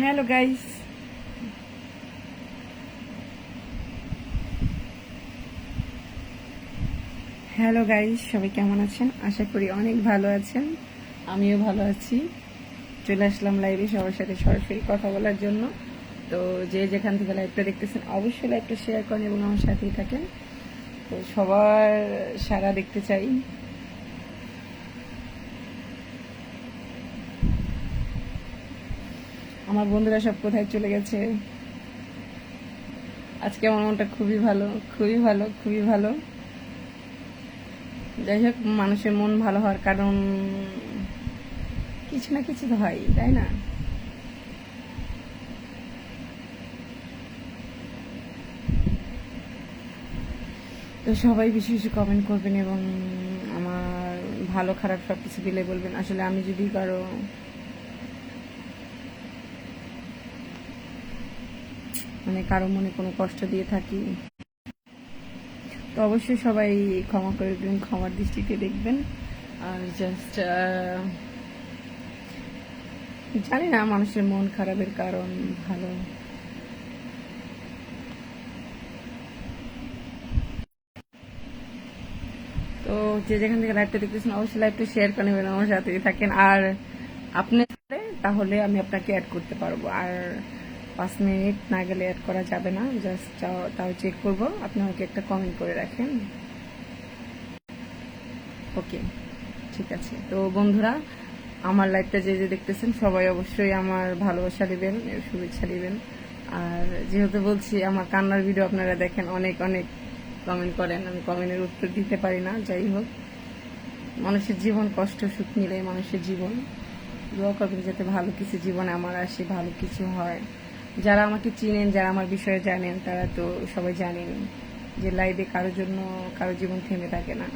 Hello guys, সবাই কেমন আছেন? আশা করি অনেক ভালো আছেন। আমিও ভালো আছি। চলে আসলাম লাইভে সবার সাথে সরাসরি কথা বলার জন্য। তো যে যেখান থেকে লাইভটা দেখতেছেন অবশ্যই লাইভটা শেয়ার করেন এবং আমার সাথেই থাকেন। তো সবার সারা দেখতে চাই। আমার বন্ধুরা সব কোথায় চলে গেছে? আজকে আমার মনটা খুবই ভালো, খুবই ভালো, খুবই ভালো। যাই হোক, মানুষের মন ভালো হওয়ার কারণ কিছু না কিছু তো হয়, তাই না? তো সবাই বেশি বেশি কমেন্ট করবেন এবং আমার ভালো খারাপ সব কিছু দিলে বলবেন। আসলে আমি যদি কারো মনে কোনো কষ্ট দিয়ে থাকি, তো অবশ্যই সবাই ক্ষমা করে দেবেন, ক্ষমার দৃষ্টিতে দেখবেন। আর জাস্ট জানি না মানুষের মন খারাপের কারণ ভালো। তো যে যেখান থেকে লাইভটা দেখতেছেন অবশ্যই লাইভটা শেয়ার করে নেবেন, আমার সাথেই থাকেন। আর আপনি তাহলে আমি আপনাকে অ্যাড করতে পারবো। আর 5 মিনিট না গেলে অ্যাড করা যাবে না। জাস্ট তাও চেক করব, আপনি আমাকে একটা কমেন্ট করে রাখেন। ওকে, ঠিক আছে। তো বন্ধুরা, আমার লাইভটা যে যে দেখতেছেন সবাই অবশ্যই আমার ভালোবাসা দিবেন, শুভেচ্ছা দিবেন। আর যেহেতু বলছি আমার কান্নার ভিডিও আপনারা দেখেন, অনেক অনেক কমেন্ট করেন, আমি কমেন্টের উত্তর দিতে পারি না। যাই হোক, মানুষের জীবন কষ্ট সুখ মিলে মানুষের জীবন। দোয়া করবেন যাতে ভালো কিছু জীবনে আমার আসে, ভালো কিছু হয়। যারা আমাকে চিনেন, যারা আমার বিষয়ে জানেন, তারা তো সবাই জানেন যে লাইভে কারোর জন্য কারো জীবন থেমে থাকে না।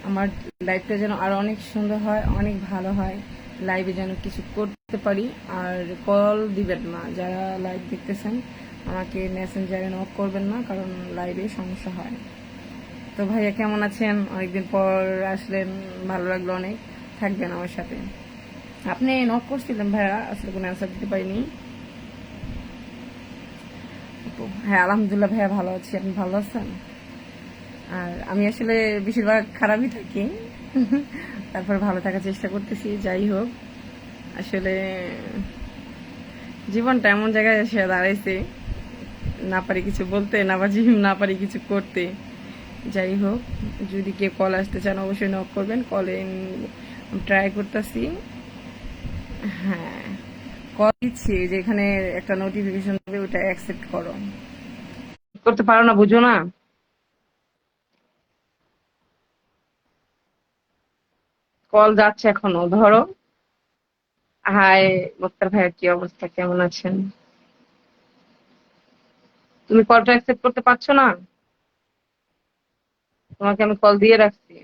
আমার লাইফটা যেন আরো অনেক সুন্দর হয়, অনেক ভালো হয়। লাইভে যেন কিছু করতে পারি। আর কল দিবেন না, যারা লাইভ দেখতেছেন আমাকে মেসেঞ্জারে নক করবেন না, কারণ লাইভে সমস্যা হয়। তো ভাইয়া কেমন আছেন? অনেকদিন পর আসলেন, ভালো লাগলো অনেক। থাকবেন আমার সাথে। আপনি নক করছিলেন ভাইয়া, আসলে কোনো অ্যান্সার দিতে পারিনি। হ্যাঁ, আলহামদুলিল্লাহ ভাইয়া, ভালো আছি। আপনি ভালো আছেন? আর আমি আসলে বেশিরভাগ খারাপই থাকি, তারপর ভালো থাকার চেষ্টা করতেছি। যাই হোক, আসলে জীবনটা এমন জায়গায় এসে দাঁড়াইছে, না পারি কিছু বলতে, না পারি কিছু করতে। যাই হোক, যদি কেউ কল আসতে চান অবশ্যই নক করবেন। কলে ট্রাই করতেছি। হ্যাঁ, কল দিচ্ছি, যেখানে একটা নোটিফিকেশন দেবে ওটা অ্যাকসেপ্ট করো। করতে পারো না, বুঝো না? কল যাচ্ছে এখনো, ধরো। হাই মোক্তার ভাইয়ের কি অবস্থা, কেমন আছেন? তুমি কলটা অ্যাকসেপ্ট করতে পারছো না? তোমাকে আমি কল দিয়ে রাখছি,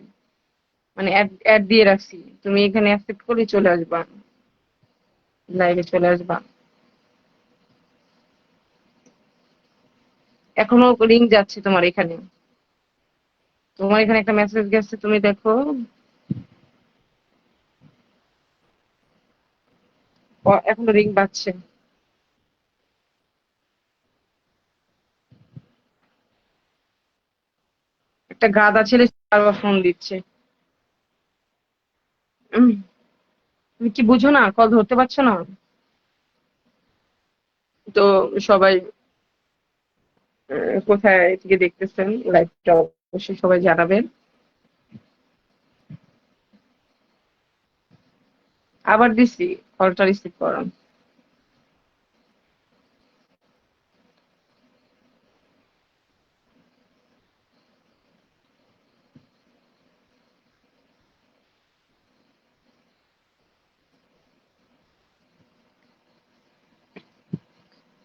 মানে অ্যাড অ্যাড দিয়ে রাখছি। তুমি এখানে অ্যাকসেপ্ট করে চলে আসবা, লাইভে চলে আসবা। এখনো রিং যাচ্ছে তোমার এখানে, তোমার এখানে একটা মেসেজ গেছে, তুমি দেখো। এখনো রিং বাজছে। একটা গাদা ছেলে বারবার ফোন দিচ্ছে। উম, তুমি কি বুঝো না? কল ধরতে পারছো না? তো সবাই কোথায় থেকে দেখতেছেন লাইভটা অবশ্যই সবাই জানাবেন। আবার দিছি, কলটা রিসিভ করো।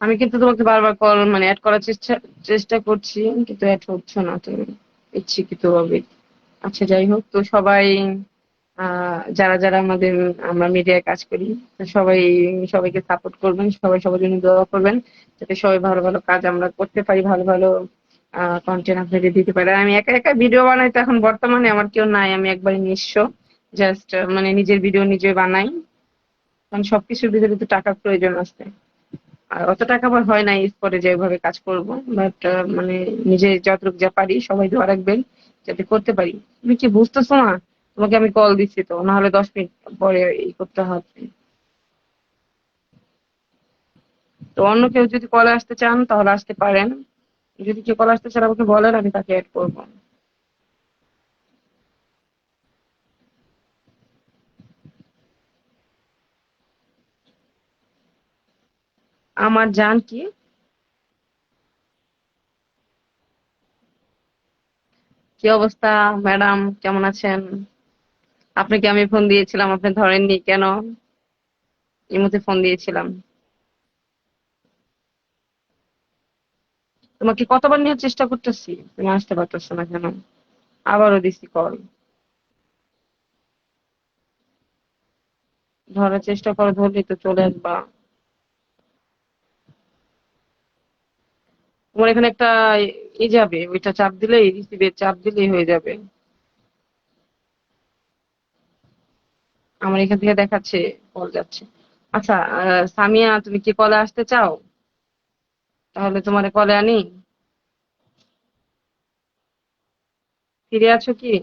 আমি কিন্তু তোমাকে বারবার কল মানে অ্যাড করার চেষ্টা চেষ্টা করছি, কিন্তু অ্যাড হচ্ছে না তুমি ইচ্ছাকৃত ভাবে। আচ্ছা, যাই হোক, তো সবাই যারা যারা আমরা মিডিয়ায় কাজ করি, তো সবাই সবাইকে সাপোর্ট করবেন, সবাই সবার জন্য দোয়া করবেন, যাতে সবাই ভালো ভালো কাজ আমরা করতে পারি, ভালো ভালো কন্টেন্ট আপনাদের দিতে পারি। আর আমি একা একা ভিডিও বানাই, তো এখন বর্তমানে আমার কেউ নাই, আমি একবারে নিঃস্ব। জাস্ট মানে নিজের ভিডিও নিজে বানাই, কারণ সবকিছুর ভিতরে তো টাকার প্রয়োজন আছে। আর অত টাকা আমার হয় না স্পটে যে ওইভাবে কাজ করব, বাট মানে নিজে যতটুকু যা পারি সবাই দোয়া রাখবেন যাতে করতে পারি। তুমি কি বুঝতেছো না? তোমাকে আমি কল দিচ্ছি তো, না হলে 10 মিনিট পরে করতে হবে। তো অন্য কেউ যদি কলে আসতে চান তাহলে আসতে পারেন। যদি কেউ কলে আসতে চান আমাকে বলেন, আমি তাকে অ্যাড করবো। আমার জান কি? কি অবস্থা ম্যাডাম, কেমন আছেন? আপনাকে আমি ফোন দিয়েছিলাম, আপনি ধরেননি কেন? ইমুতে ফোন দিয়েছিলাম। তোমাকে কতবার নেওয়ার চেষ্টা করতেছি, তুমি আসতে পারতেছো না কেন? আবারও দিছি কল, ধরার চেষ্টা করো, ধরলেই তো চলে আসবা। তোমার এখানে একটা যাবে, ওইটা চাপ দিলেই, রিসিভের চাপ দিলেই হয়ে যাবে। আমার এখান থেকে দেখাচ্ছে কল যাচ্ছে। আচ্ছা, সামিয়া তুমি কি কলে আসতে চাও? তাহলে তোমার কলে আনি। ফিরে আছো কি?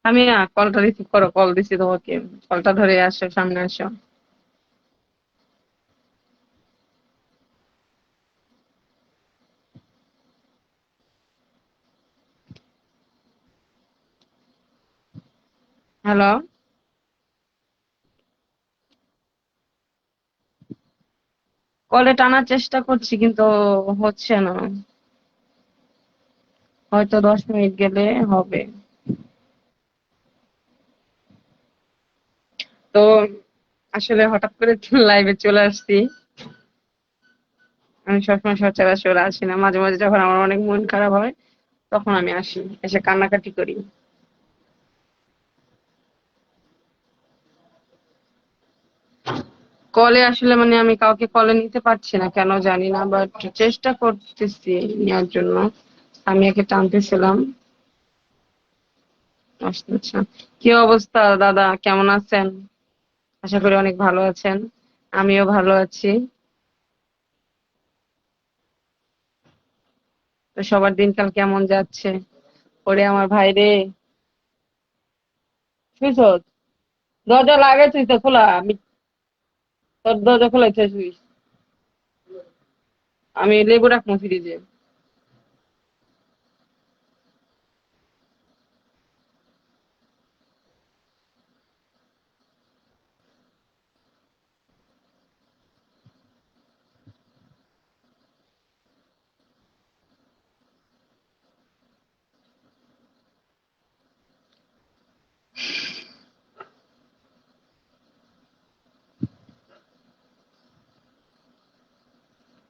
সামিয়া কলটা রিসিভ করো, কল দিছি তোমাকে। কলটা ধরে আসো, সামনে আসো। হ্যালো। কলে টানার চেষ্টা করছি কিন্তু হচ্ছে না। হয়তো 10 মিনিট গেলে হবে। তো আসলে হঠাৎ করে লাইভে চলে আসছি। আমি সবসময় সচরাচর আসি না, মাঝে মাঝে যখন আমার অনেক মন খারাপ হয় তখন আমি আসি, এসে কান্নাকাটি করি। কলে আসলে মানে আমি কাউকে কলে নিতে পারছি না কেন জানি না, বাট চেষ্টা করতেছি নেওয়ার জন্য। আমি একে টানতেছিলাম। আচ্ছা আচ্ছা। কি অবস্থা দাদা, কেমন আছেন? আশা করি অনেক ভালো আছেন। আমিও ভালো আছি। তো সবার দিনকাল কেমন যাচ্ছে? ওরে আমার ভাই রে, শুইছ? দরজা লাগাই তুই তো খোলা, আমি তোর দরজা খোলাই শুইস। আমি লেবু রাখবো ফ্রিজে।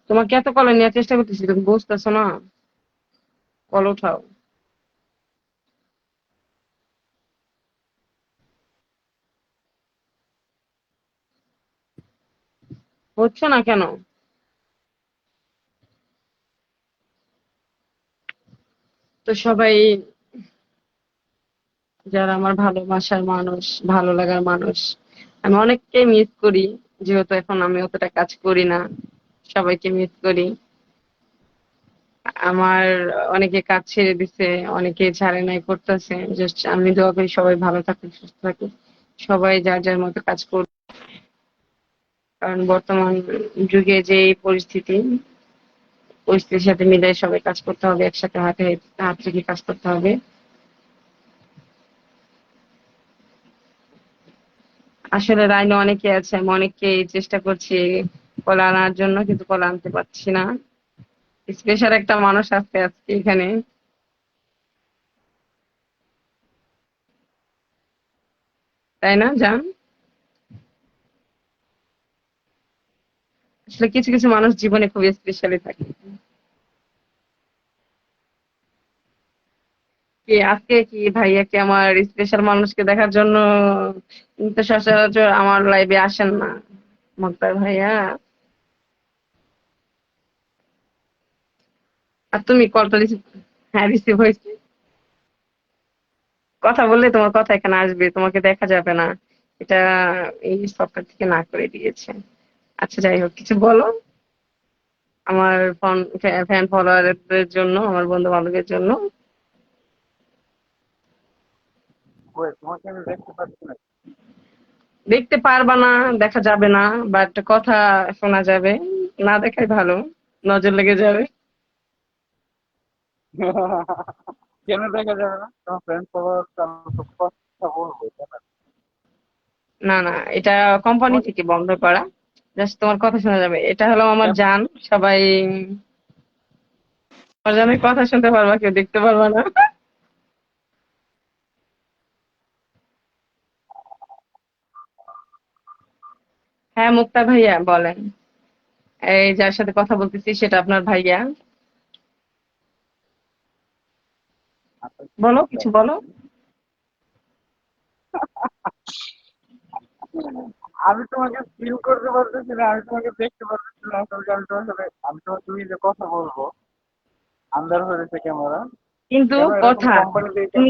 তোমাকে এত কলে নেওয়ার চেষ্টা করতেছি, তুমি বুঝতেছো না? কল উঠাও। হচ্ছে না কেন? তো সবাই, যারা আমার ভালোবাসার মানুষ, ভালো লাগার মানুষ, আমি অনেককে মিস করি। যেহেতু এখন আমি অতটা কাজ করি না, সবাইকে মিস করি। আমার অনেকে কাজ ছেড়ে দিছে, অনেকে ছাড়ে নাই, করতেছে। জাস্ট আমি দোয়া করি সবাই ভালো থাকুক, সুস্থ থাকুক, সবাই যার যার মতো কাজ করুক। কারণ বর্তমান যুগে যে এই পরিস্থিতি, পরিস্থিতির সাথে মিলে সবাই কাজ করতে হবে, একসাথে হাতে হাত রেখে কাজ করতে হবে। আসলে লাইনে অনেকে আছে, আমি অনেককেই চেষ্টা করছি কলা আনার জন্য, কিন্তু কলা আনতে পারছি না। স্পেশাল একটা মানুষ আছে আজকে এখানে। তাই না জান? আসলে কিছু কিছু মানুষ জীবনে খুব স্পেশালি থাকে। কি আজকে কি ভাইয়া কি আমার স্পেশাল মানুষকে দেখার জন্য তো সচরাচর আমার লাইভে আসেন না মোক্তার ভাইয়া। আর তুমি কলটা রিসিভ, হ্যাঁ রিসিভ হয়েছে। কথা বললে তোমার কথা এখানে আসবে, তোমাকে দেখা যাবে না। এটা এই সফটওয়্যার থেকে না করে দিয়েছে। আচ্ছা যাই হোক, কিছু বলো আমার ফ্যান ফলোয়ারদের জন্য, আমার বন্ধু বান্ধবের জন্য। কই তোমাকে আমি দেখতে পাচ্ছি না। দেখতে পারবা না, দেখা যাবে না, বাট কথা শোনা যাবে। না দেখাই ভালো, নজর লেগে যাবে। কেন দেখা যাবে না? তোমার ফ্রেন্ড ফলোয়ার আমি তো কথা বলবো, তাই না? না না, এটা কোম্পানি তোমাকে থেকে বন্ধ করা। জাস্ট তোমার কথা শোনা যাবে, এটা হলো আমার কেন- জান। সবাই আমার জানের কথা শুনতে পারবা, কেউ দেখতে পারবা না। হ্যাঁ মুক্তা ভাইয়া বলেন। এই যার সাথে কথা বলতেছি সেটা আপনার ভাইয়া। আচ্ছা, বলো, ঠিক কিছু আছে। বলো। আমি তোমাকে ফিল করতে পারতেছি না, আমি তোমাকে দেখতে পারতেছি না, আসলে আমি তোমার সাথে আমি তোমার তুমি যে কথা বলবো আন্দার হয়ে গেছে ক্যামেরা। কিন্তু কেন এরকম কথা, কোম্পানি দিয়ে কেন?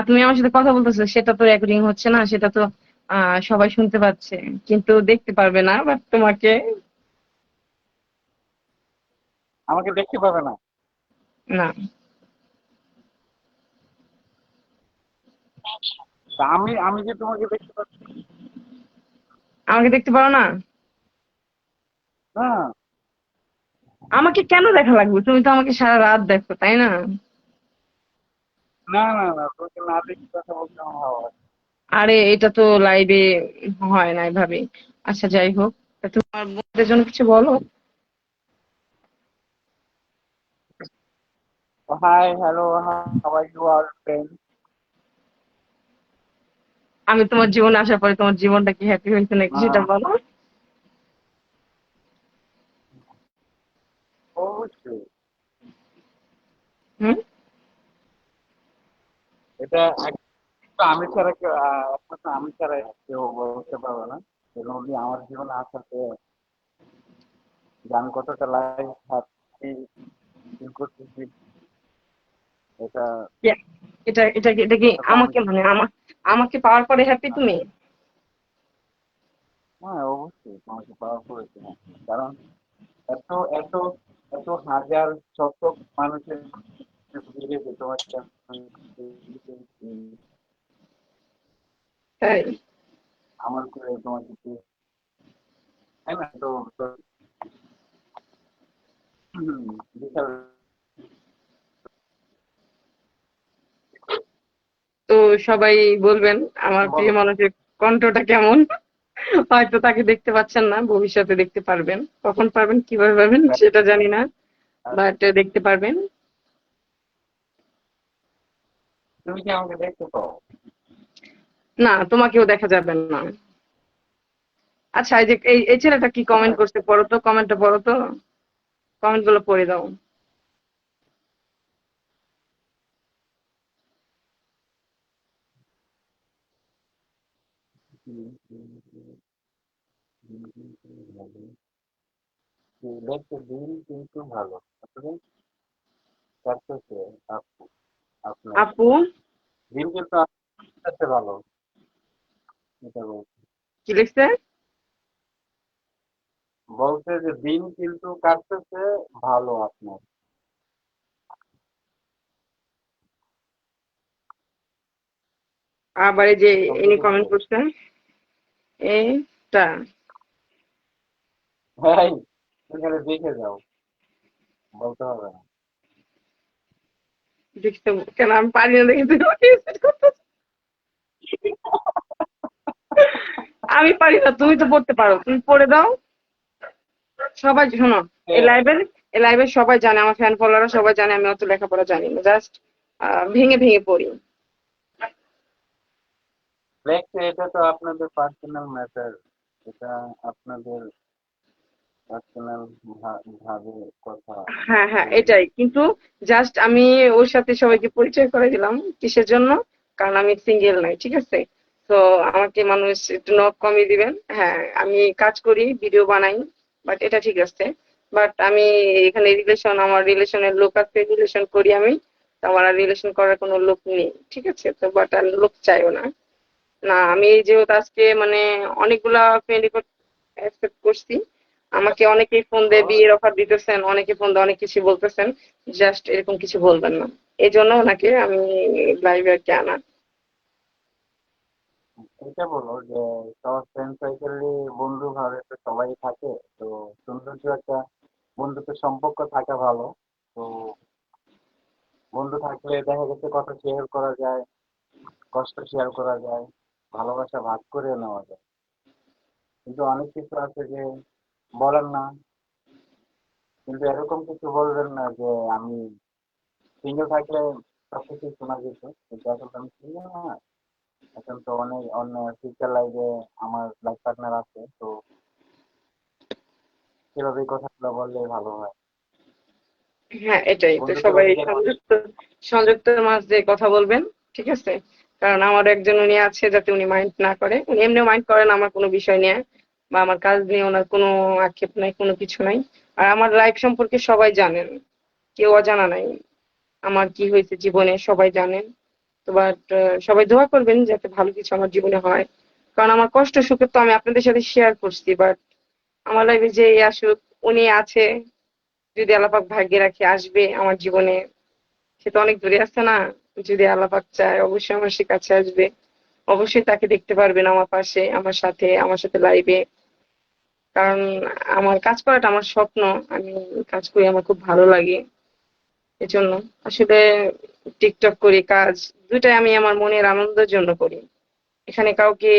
তুমি আমার সাথে কথা বলতেছো সেটা তো রেকর্ডিং হচ্ছে না, সেটা তো সবাই শুনতে পাচ্ছে, কিন্তু দেখতে পারবে না বাট তোমাকে। আমাকে দেখতে পাবে না? না, তা আমি আমি যে তোমাকে দেখতে পাচ্ছি আমাকে দেখতে পারো না। না। আমাকে কেন দেখা লাগবে? তুমি তো আমাকে সারা রাত দেখো, তাই না? না না না, তোমাকে না দেখে কথা বলতে আমার ভালো লাগে। আরে এটা তো লাইভে হয় না এভাবে। আচ্ছা যাই হোক, তা তোমার বন্ধুদের জন্য কিছু বলো। Hi hello, how are you আর ফ্রেন্ড? আমি তোমার জীবনে আসার পরে তোমার জীবনটা কি হ্যাপি হয়েছে নাকি সেটা বলো। অবশ্যই। হুম। এটা আমি ছাড়া কেউ একমাত্র আমি ছাড়া কেউ বলতে পারবে না। এবং উনি আমার জীবনে আসাতে যে আমি কতটা লাইফ হ্যাপি ফিল করতেছি, এটা Yeah, এটা কি এটা তো আমি। আমাকে মানে আমাকে পাওয়ার পরে হ্যাপি তুমি? হ্যাঁ অবশ্যই তোমাকে পাওয়া পড়েছে, হ্যাঁ। কারণ এত এত এত হাজার শত মানুষের ভিড়ে যে তোমাকে তাই? আমার করে তোমাকে তাই না? তো তো বিশাল। তো সবাই বলবেন আমার প্রিয় বলো। মানুষের কণ্ঠটা কেমন। হয়তো তাকে দেখতে পাচ্ছেন না, ভবিষ্যতে দেখতে পারবেন। কখন পারবেন, কিভাবে পারবেন সেটা জানি না, আর বাট দেখতে পারবেন। তুমি কি আমাকে দেখতে পাও? না, তোমাকেও দেখা যাবে না। আচ্ছা, এই যে এই ছেলেটা কি কমেন্ট কোথায়? করছে, পড়ো তো কমেন্টটা, পড়ো তো কমেন্ট গুলো পড়ে দাও। দেখতে দিন কিন্তু ভালো আসলে। চারটেছে আপু, আপনার আপু দিন কিন্তু আসতে ভালো, এটা বলছে। কি লিখছে? বলছে যে দিন কিন্তু কাটতেছে ভালো আপনার। আবার এই যে ইনি কমপ্লিট কমেন্ট হচ্ছে। করছে এইটা। হ্যাঁ, এখানে দেখে যাও, বলতে হবে না। দেখতে কেন আমি পারি না দেখে তুমি আমাকে message করতেছো? আমি পারি না, তুমি তো পড়তে পারো, তুমি পড়ে দাও। সবাই শোনো, সে এই লাইভের এই লাইভের সবাই জানে, আমার ফ্যান ফলোয়াররা সবাই জানে আমি অত লেখাপড়া জানি না, জাস্ট ভেঙে ভেঙে পড়ি। ফ্লেক্স এটা তো আপনাদের পার্সোনাল ম্যাটার, এটা আপনাদের পার্সোনাল ভাবে কথা হ্যাঁ হ্যাঁ, বলুন। এটাই কিন্তু। জাস্ট আমি ওর সাথে সবাইকে পরিচয় করে দিলাম। কিসের জন্য? কারণ আমি সিঙ্গেল নাই, ঠিক আছে? তো আমাকে মানুষ একটু নক কমিয়ে দিবেন। হ্যাঁ, আমি কাজ করি, ভিডিও বানাই, বাট এটা ঠিক আছে। বাট আমি এখানে রিলেশন, আমার রিলেশনের লোক আছে, রিলেশন করি আমি। তো আমার আর রিলেশন করার কোনো লোক নেই, ঠিক আছে? তো বাট আমি লোক চাইও না। না, আমি যেহেতু আজকে মানে অনেকগুলা ফ্রেন্ড রিকোয়েস্ট অ্যাকসেপ্ট করছি, আমাকে অনেকেই ফোন দিয়ে বিয়ের অফার দিতেছেন, অনেকে ফোন দিয়ে অনেক কিছু বলতেছেন। জাস্ট এরকম কিছু বলবেন না। এই জন্য ওনাকে আমি লাইভে আর কি আনা। এটা বলো যে সব ফ্রেন্ড সার্কেলে বন্ধু ভাবে তো সবাই থাকে, তো সৌন্দর্য একটা বন্ধুত্বের সম্পর্ক থাকা ভালো। তো বন্ধু থাকলে দেখা গেছে কথা শেয়ার করা যায়, কষ্ট শেয়ার করা যায়, ভালোবাসা ভাগ করে নেওয়া যায়। কিন্তু অনেক কিছু আছে যে বলেন না, কিন্তু এরকম কিছু বলবেন না যে আমি সিঙ্গেল থাকলে সবকিছু শোনা যেত, কিন্তু এখন তো আমি সিঙ্গেল না, এখন তো অনেক অন্য ফিউচার লাইফে আমার লাইফ পার্টনার আছে, তো সেভাবে এই কথাগুলো বললে ভালো হয়। হ্যাঁ, এটাই তো, বন্ধুত্বের সবাই অধিকার অনেক। সংযুক্তের মাঝে কথা বলবেন, ঠিক আছে? কারণ আমার একজন উনি আছে, যাতে উনি মাইন্ড না করে। উনি এমনিও মাইন্ড করেন আমার কোনো বিষয় নিয়ে, বা আমার কাজ নিয়ে ওনার কোনো আক্ষেপ নাই, কোনো কিছু নাই। আর আমার লাইফ সম্পর্কে সবাই জানেন, কেউ অজানা নাই। আমার কি হয়েছে জীবনে সবাই জানেন। তো বাট সবাই দোয়া করবেন যাতে ভালো কিছু আমার জীবনে হয়। কারণ আমার কষ্ট সুখ তো আমি আপনাদের সাথে শেয়ার করছি, বাট আমার লাইফে যে এই আসুক, উনি আছে, যদি আল্লাপাক ভাগ্যে রাখে আসবে আমার জীবনে। সে তো অনেক দূরে আছে না? যদি আল্লাপাক চায় অবশ্যই আমার সে কাছে আসবে। অবশ্যই তাকে দেখতে পারবেন আমার পাশে, আমার সাথে লাইভে। কারণ আমার কাজ করাটা আমার স্বপ্ন। আমি কাজ করি, আমার খুব ভালো লাগে। এজন্য আসলে টিকটক করি, কাজ দুটাই আমি আমার মনের আনন্দের জন্য করি। এখানে কাউকে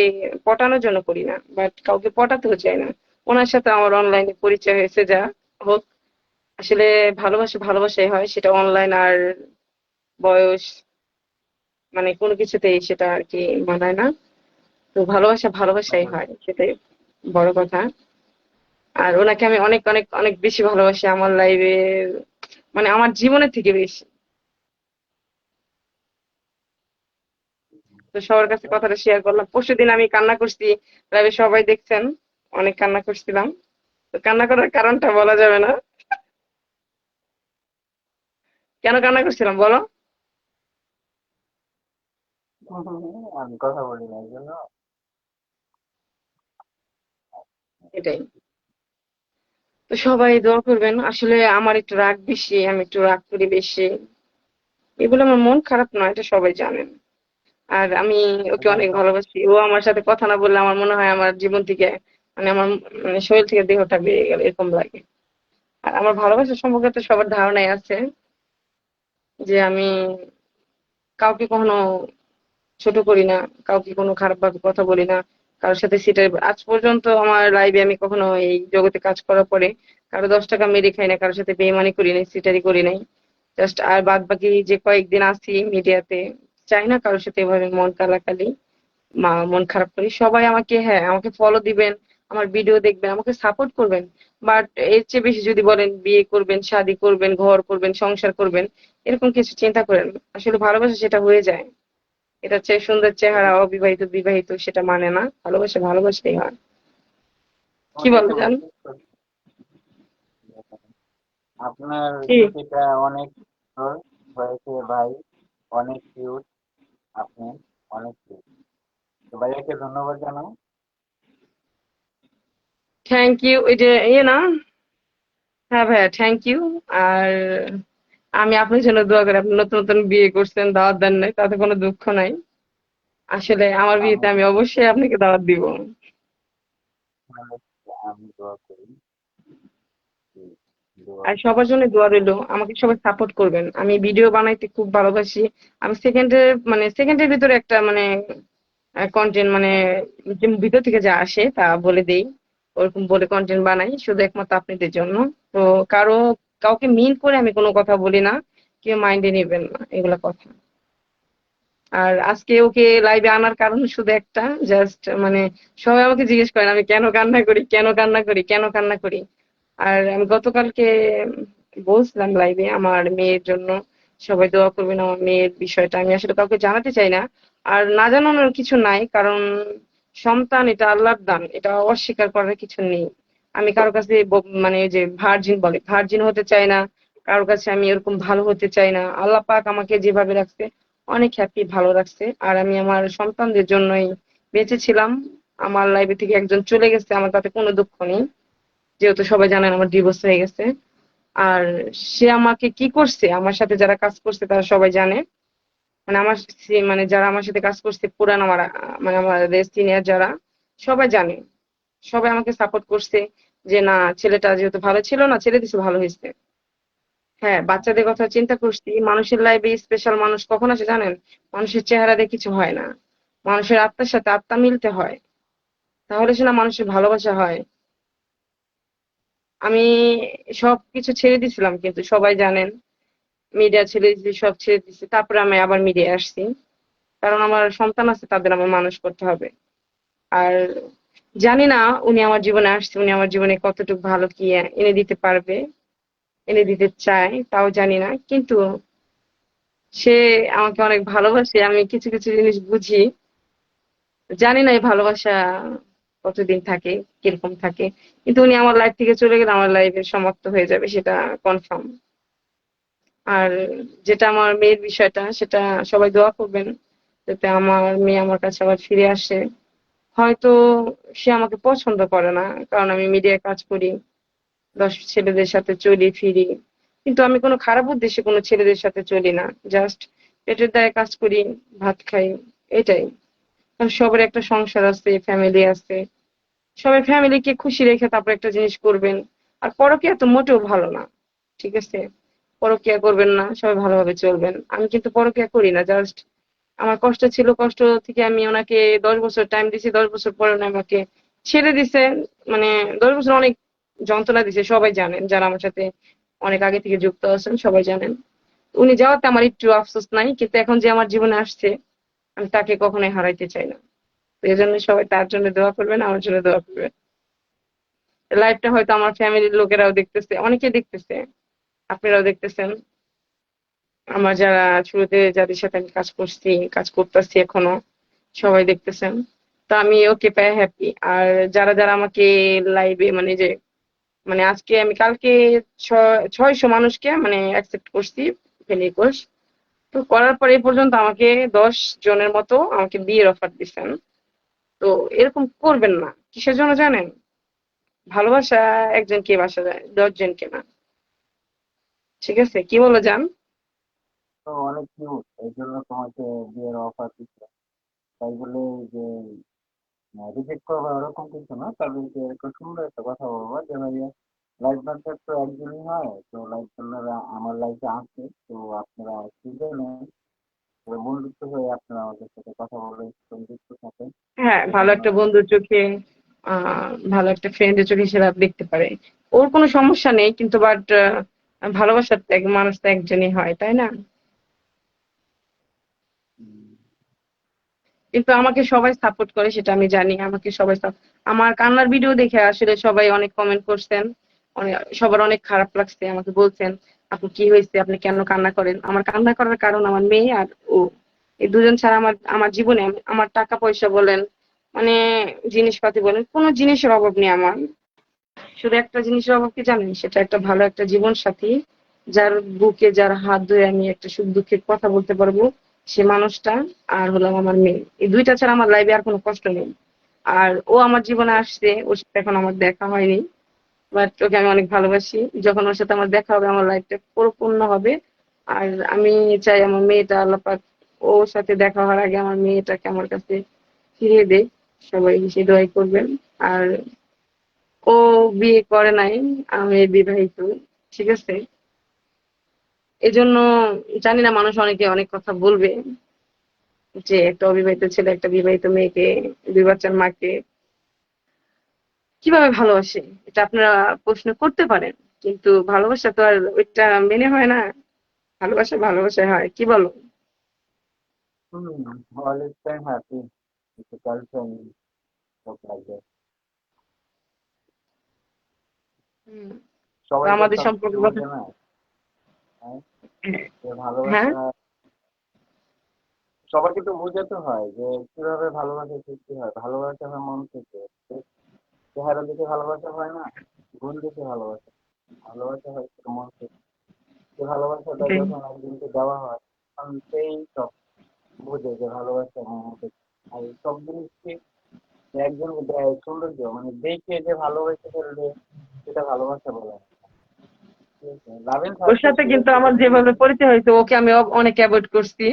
পটানোর জন্য করি না, বাট কাউকে পটাতেও চাই না। ওনার সাথে আমার অনলাইনে পরিচয় হয়েছে, যা হোক। আসলে ভালোবাসা ভালোবাসাই হয়, সেটা অনলাইন আর বয়স মানে কোনো কিছুতেই সেটা আর কি মানায় না। তো ভালোবাসা ভালোবাসাই হয়, সেটাই বড় কথা। আর ওনাকে আমি অনেক অনেক অনেক বেশি ভালোবাসি, আমার লাইফে মানে আমার জীবনের থেকে বেশি। তো সবার কাছে কথাটা শেয়ার করলাম। পরশুদিন আমি কান্না করছি, লাইভে সবাই দেখছেন, অনেক কান্না করছিলাম। তো কান্না করার কারণটা বলা যাবে না। কেন কান্না করছিলাম বলো? আমি কথা বলি না এই জন্য। এটাই। তো সবাই দোয়া করবেন। আসলে আমার একটু রাগ বেশি, আমি একটু রাগ করি বেশি। এগুলো আমার মন খারাপ নয়, এটা সবাই জানেন। আর আমি ওকে এটা অনেক তো ভালোবাসি। ও আমার সাথে কথা না বললে আমার মনে হয় আমার জীবন থেকে মানে আমার মানে শরীর থেকে দেহটা বেরিয়ে গেল, এরকম লাগে। আর আমার ভালোবাসার সম্পর্কে তো সবার ধারণাই আছে, যে আমি কাউকে কখনো ছোট করি না, কাউকে কোনো খারাপ ভাবে কথা বলি না, কারোর সাথে সিটার আজ পর্যন্ত আমার লাইফে আমি কখনো এই জগতে কাজ করার পরে কারো 10 টাকা মেরে খাই না, কারোর সাথে বেইমানি করি নাই, সিটারি করি নাই। জাস্ট আর বাদ বাকি যে কয়েকদিন আছি মিডিয়াতে, চাই না কারোর সাথে এভাবে মন কালাকালি মন খারাপ করি। সবাই আমাকে, হ্যাঁ, আমাকে ফলো দিবেন, আমার ভিডিও দেখবেন, আমাকে সাপোর্ট করবেন। বাট এর চেয়ে বেশি যদি বলেন বিয়ে করবেন, শাদী করবেন, ঘর করবেন, সংসার করবেন, এরকম কিছু চিন্তা করেন না। আসলে ভালোবাসা সেটা হয়ে যায়। এটা চেয়ে সুন্দর চেহারা অবিবাহিত বিবাহিত সেটা মানে না, ভালোবাসা ভালোবাসাই হয়। কি বলো ওটাকে জান? মেসেজ করি। আপনার কি? ছুটিটা অনেক সুন্দর হয়েছে ভাই, অনেক কিউট, আপনি অনেক কিউট। তো ভাইয়াকে ধন্যবাদ জানাও। Thank you. ওই যে ইয়ে না, হ্যাঁ ভাইয়া, থ্যাংক ইউ। আর আমি আপনার জন্য দোয়া করি। আপনি নতুন নতুন বিয়ে করছেন, দাওয়াত দেন নাই, তাতে কোনো দুঃখ নাই। আসলে আমার বিয়েতে আমি আমি অবশ্যই আপনাকে দাওয়াত দিব। আমি দোয়া করি যে দোয়া। আর সবার জন্য দোয়া রইলো, আমাকে সবাই সাপোর্ট করবেন। আমি ভিডিও বানাইতে খুব ভালোবাসি। আমি সেকেন্ডের ভিতরে একটা মানে কন্টেন্ট মানে যে ভিতর থেকে যা আসে তা বলে দেই, ওরকম বলে কন্টেন্ট বানাই শুধু একমাত্র আপনাদের জন্য। তো কাউকে মিন করে আমি কোনো কথা বলি না, কেউ মাইন্ডে নেবেন না এগুলা কথা। আর আজকে ওকে লাইভে আনার কারণ শুধু একটা, জাস্ট মানে সবাই আমাকে জিজ্ঞেস করেন আমি কেন কান্না করি, কেন কান্না করি, কেন কান্না করি। আর আমি গতকালকে বলছিলাম লাইভে আমার মেয়ের জন্য সবাই দোয়া করবেন। আমার মেয়ের বিষয়টা আমি আসলে কাউকে জানাতে চাই না, আর না জানানোর কিছু নাই, কারণ সন্তান এটা আল্লাহর দান, এটা অস্বীকার করার কিছু নেই। আমি কারো কাছে মানে এই যে ভার্জিন বলে ভার্জিন হতে চাই না, কারোর কাছে আমি এরকম ভালো হতে চাই না। আল্লাহ পাক আমাকে যেভাবে রাখছে অনেক হ্যাপি, ভালো রাখছে। আর আমি আমার সন্তানদের জন্যই বেঁচে ছিলাম। আমার লাইফে থেকে একজন চলে গেছে, আমার তাতে কোনো দুঃখ নেই, যেহেতু সবাই জানেন আমার ডিভোর্স হয়ে গেছে। আর সে আমাকে কি করছে, আমার সাথে যারা কাজ করছে তারা সবাই জানে। মানে আমার মানে যারা আমার সাথে কাজ করছে পুরান আমার মানে আমাদের সিনিয়র যারা, সবাই জানে। সবাই আমাকে সাপোর্ট করছে যে না, ছেলেটা যেহেতু ভালো ছিল না, ছেড়ে দিছে, ভালো হয়েছে। হ্যাঁ, বাচ্চাদের কথা চিন্তা করছি। মানুষের লাইফে স্পেশাল মানুষ কখন আসে জানেন? মানুষের চেহারা দিয়ে কিছু হয় না, মানুষের আত্মার সাথে আত্মা মিলতে হয়, তাহলে সে না মানুষের ভালোবাসা হয়। আমি সবকিছু ছেড়ে দিছিলাম, কিন্তু সবাই জানেন মিডিয়া ছেড়ে দিছি, সব ছেড়ে দিছি, তারপরে আমি আবার মিডিয়ায় আসছি। কারণ আমার সন্তান আছে, তাদের আমার মানুষ করতে হবে। আর জানি না উনি আমার জীবনে আসছে, উনি আমার জীবনে কতটুকু ভালো কি এনে দিতে পারবে, এনে দিতে চায় তাও জানি না, কিন্তু সে আমাকে অনেক ভালোবাসে, আমি কিছু কিছু জিনিস বুঝি। জানি না এই ভালোবাসা কতদিন থাকে, কিরকম থাকে, কিন্তু উনি আমার লাইফ থেকে চলে গেলে আমার লাইফের সমাপ্ত হয়ে যাবে, সেটা কনফার্ম। আর যেটা আমার মেয়ের বিষয়টা, সেটা সবাই দোয়া করবেন যাতে আমার মেয়ে আমার কাছে আবার ফিরে আসে। হয়তো সে আমাকে পছন্দ করে না, কারণ আমি মিডিয়ায় কাজ করি, 10 ছেলেদের সাথে চলি ফিরি, কিন্তু আমি কোনো খারাপ উদ্দেশ্যে কোনো ছেলেদের সাথে চলি না। জাস্ট পেটের দায়ে কাজ করি, ভাত খাই, এটাই। কারণ সবার একটা সংসার আছে, ফ্যামিলি আছে। সবাই ফ্যামিলিকে খুশি রেখে তারপর একটা জিনিস করবেন। আর পরকীয়া তো মোটেও ভালো না, ঠিক আছে? পরকীয়া করবেন না, সবাই ভালোভাবে চলবেন। আমি কিন্তু পরকীয়া করি না, জাস্ট আমার কষ্ট ছিল, কষ্ট থেকে আমি ওনাকে 10 বছর টাইম দিছি, 10 বছর পরে উনি আমাকে ছেড়ে দিছে। মানে 10 বছর অনেক যন্ত্রণা দিছে, সবাই জানেন, যারা আমার সাথে অনেক আগে থেকে যুক্ত আছেন সবাই জানেন। উনি যাওয়াতে আমার একটু আফসোস নাই, কিন্তু এখন যে আমার জীবনে আসছে আমি তাকে কখনোই হারাইতে চাই না। তো এই জন্য সবাই তার জন্য দোয়া করবেন, আমার জন্য দোয়া করবেন। লাইফটা হয়তো আমার ফ্যামিলির লোকেরাও দেখতেছে, অনেকে দেখতেছে, আপনারাও দেখতেছেন, আমার যারা শুরুতে যাদের সাথে আমি কাজ করছি, কাজ করতেছি এখনো, সবাই দেখতেছেন। তো আমি ওকে পেয়ে হ্যাপি। আর যারা যারা আমাকে লাইভে মানে যে মানে আজকে আমি কালকে 600 মানুষকে মানে অ্যাকসেপ্ট করছি ফ্রেন্ড রিকোয়েস্ট। তো করার পর এই পর্যন্ত আমাকে 10 জনের মতো আমাকে বিয়ের অফার দিচ্ছেন। তো এরকম করবেন না। কিসের জন্য জানেন? ভালোবাসা একজনকে বাসা যায়, 10 জনকে না। ঠিক আছে, কি বলো জান? তো অনেক কিউট, এই জন্য তোমাকে বিয়ের অফার দিচ্ছে। তাই বলে যে রিজেক্ট করবো এরকম কিছু না, তাদেরকে একটু সুন্দর একটা কথা বলবো যে ভাইয়া, লাইফ পার্টনার তো একজনই হয়, তো লাইফ পার্টনার আমার লাইফে আছে, তো আপনারা সুযোগ নেন, তো বন্ধুত্ব হয়ে আপনারা আমাদের সাথে কথা বলে বন্ধুত্ব থাকেন। হ্যাঁ, ভালো এজন্য একটা বন্ধুর চোখে, ভালো একটা ফ্রেন্ডের চোখে হিসেবে দেখতে পারে। ওর কোনো সমস্যা নেই, কিন্তু বাট ভালোবাসার তো মানুষ তো একজনই হয়, তাই না? উম, কিন্তু আমাকে সবাই সাপোর্ট করে সেটা আমি জানি, আমাকে সবাই আমার কান্নার ভিডিও দেখে আসলে সবাই অনেক কমেন্ট করছেন, অনেক, সবার অনেক খারাপ লাগছে, আমাকে বলছেন আপু কি হয়েছে, আপনি কেন কান্না করেন? আমার কান্না করার কারণ আমার মেয়ে আর ও, এই দুজন ছাড়া আমার আমার জীবনে আমার টাকা পয়সা বলেন, মানে জিনিসপাতি বলেন, কোনো জিনিসের অভাব নেই আমার। শুধু একটা জিনিসের অভাব কি জানেন? সেটা একটা ভালো একটা জীবন সাথী, যার বুকে, যার হাত ধরে আমি একটা সুখ দুঃখের কথা বলতে পারবো, সে মানুষটা। আর হলো আমার মেয়ে, এই দুইটা ছাড়া আমার লাইফে আর কোনো কষ্ট নেই। আর ও আমার জীবনে আসছে, ওর সাথে এখন আমার দেখা হয়নি, বাট ওকে আমি অনেক ভালোবাসি। যখন ওর সাথে আমার দেখা হবে আমার লাইফটা পরিপূর্ণ হবে। আর আমি চাই আমার মেয়েটা, আল্লাহ পাক ওর সাথে দেখা হওয়ার আগে আমার মেয়েটাকে আমার কাছে ফিরিয়ে দেয়। সবাই সে দোয়াই করবেন। আর ও বিয়ে করে নাই, আমি বিবাহিত, ঠিক আছে? এজন্য জানি না, মানুষ অনেকে অনেক কথা বলবে যে একটা অবিবাহিত ছেলে একটা বিবাহিত মেয়েকে, 2 বাচ্চার মাকে কিভাবে ভালোবাসে, এটা আপনারা প্রশ্ন করতে পারেন, কিন্তু ভালোবাসা তো আর ওইটা মেনে হয় না। ভালোবাসা ভালোবাসা হয়, কি বলো? always time happy with the girlfriend, stuff like that. হুম। তো সবাই তো আমাদের সব সম্পর্ক কিছু কথা। বোঝে না, হ্যাঁ? যে হ্যাঁ, ভালোবাসা সবাইকে তো বোঝাতে হয় যে কিভাবে ভালোবাসা সৃষ্টি হয়। ভালোবাসা হয় মন থেকে। চেহারা দেখে ভালোবাসা হয় না, গুণ দেখে ভালোবাসা। ভালোবাসা হয় শুধু মন থেকে। যে ভালোবাসাটা এটাই। যখন একজনকে দেওয়া হয় তখন সেই সব বোঝে যে ভালোবাসা মন থেকে। আর সব জিনিসকে যে একজনকে দেয় সৌন্দর্য মানে দেখে যে ভালোবেসে ফেলবে সেটা ভালোবাসা বলে না। ঠিক আছে? লাভ এন্ড ওর সাকসেস সাথে ঠিক কিন্তু আছে আমার কিন্তু যেভাবে পরিচয় হয়েছে, ওকে আমি অনেক অ্যাভয়েড করছি,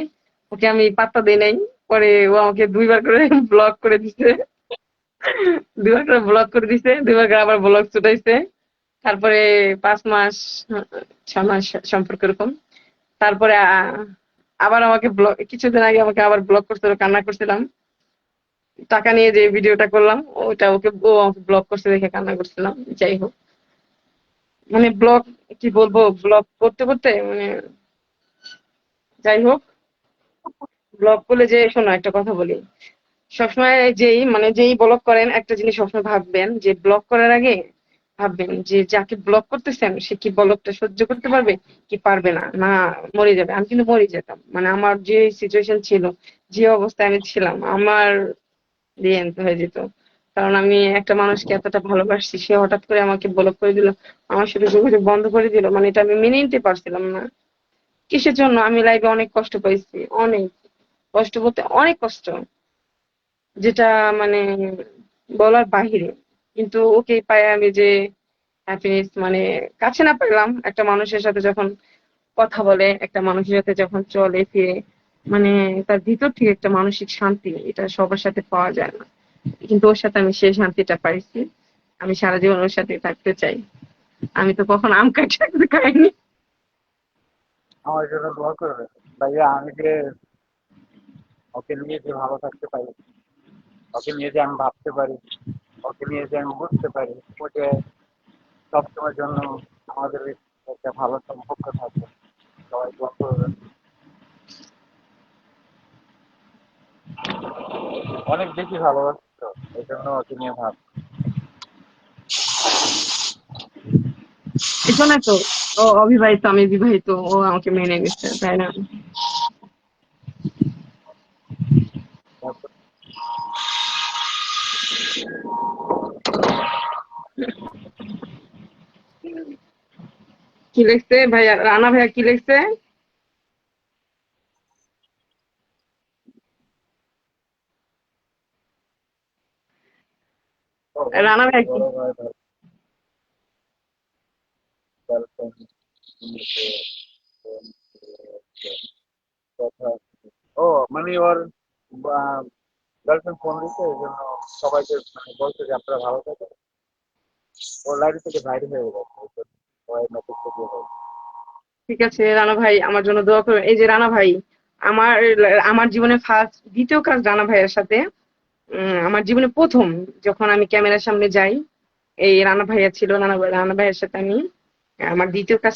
ওকে আমি পাত্তা দিই নাই। পরে ও আমাকে ২ বার করে ব্লক করে দিছে, ২ বার করে ব্লক করে দিছে, ২ বার করে আবার ব্লক ছুটাইছে। তারপরে ৫ মাস, ৬ মাস সম্পর্ক এরকম। তারপরে আবার আমাকে ব্লক, কিছুদিন আগে আমাকে আবার ব্লক করছিল, কান্না করছিলাম। টাকা নিয়ে যে ভিডিওটা করলাম, ওটা ও আমাকে ব্লক করছে দেখে কান্না করছিলাম। যাই হোক, মানে ব্লক, কি বলবো, ব্লক করতে করতে মানে, যাই হোক, ব্লক করলে যে, শোনো একটা কথা বলি, সবসময় যেই ব্লক করেন একটা জিনিস সবসময় ভাববেন যে ব্লক করার আগে ভাববেন যে যাকে ব্লক করতেছেন সে কি ব্লকটা সহ্য করতে পারবে কি পারবে না, না মরে যাবে। আমি কিন্তু মরে যেতাম, মানে আমার যে সিচুয়েশন ছিল, যে অবস্থায় আমি ছিলাম, আমার দিয়ে হয়ে যেত। কারণ আমি একটা মানুষকে এতটা ভালোবাসছি, সে হঠাৎ করে আমাকে ব্লক করে দিল, আমার সাথে যোগাযোগ বন্ধ করে দিল, মানে এটা আমি মেনে নিতে পারছিলাম না। কিসের জন্য? আমি লাইফে অনেক কষ্ট পাইছি, অনেক কষ্ট বলতে অনেক কষ্ট, যেটা মানে বলার বাহিরে। কিন্তু ওকে পায়ে আমি যে হ্যাপিনেস, মানে কাছে না পেলাম, একটা মানুষের সাথে যখন কথা বলে, একটা মানুষের সাথে যখন চলে ফিরে, মানে তার ভিতর থেকে একটা মানসিক শান্তি, এটা সবার সাথে পাওয়া যায় না। কিন্তু ওর সাথে আমি সেই শান্তিটা পাইছি। আমি সারা জীবন ওর সাথে থাকতে চাই। আমি তো কখনো আম কাঁঠাল খাইনি। আমার জন্য দোয়া করবে। ভাইয়া আমি যে ওকে নিয়ে যে ভালো থাকতে পারি, ওকে নিয়ে যে আমি ভাবতে পারি, ওকে নিয়ে যে আমি বুঝতে পারি, ও যে সবসময়ের জন্য আমাদের একটা ভালো সম্পর্ক থাকবে। সবাই দোয়া করবেন। অনেক বেশি ভালোবাসি তো, এই জন্য ওকে নিয়ে ভাব। এজন্য তো ও অবিবাহিত, আমি বিবাহিত, ও আমাকে মেনে নিচ্ছে, তাই না? তারপর কি লিখছে ভাইয়া, রানা ভাইয়া কি লিখছে? রানা ভাইয়া কি, বড় ভাই গার্লফ্রেন্ড কথা। ও মানে ওর গার্লফ্রেন্ড ফোন দিচ্ছে এই জন্য সবাইকে মানে বলছে যে আপনারা ভালো থাকেন। ওর লাইফ থেকে বাইরে হয়ে গেছে এই জন্য সবাই মেসেজ দিয়ে দেয়। ঠিক আছে রানা ভাই, আমার জন্য দোয়া করবেন। এই যে রানা ভাই, আমার আমার জীবনে ফার্স্ট দ্বিতীয় কাজ রানা ভাইয়ের সাথে। আমার জীবনে প্রথম যখন আমি ক্যামেরার সামনে যাই, এই রানা ভাইয়া ছিল, রানা ভাইয়ের সাথে আমি আমার দ্বিতীয় কাজ,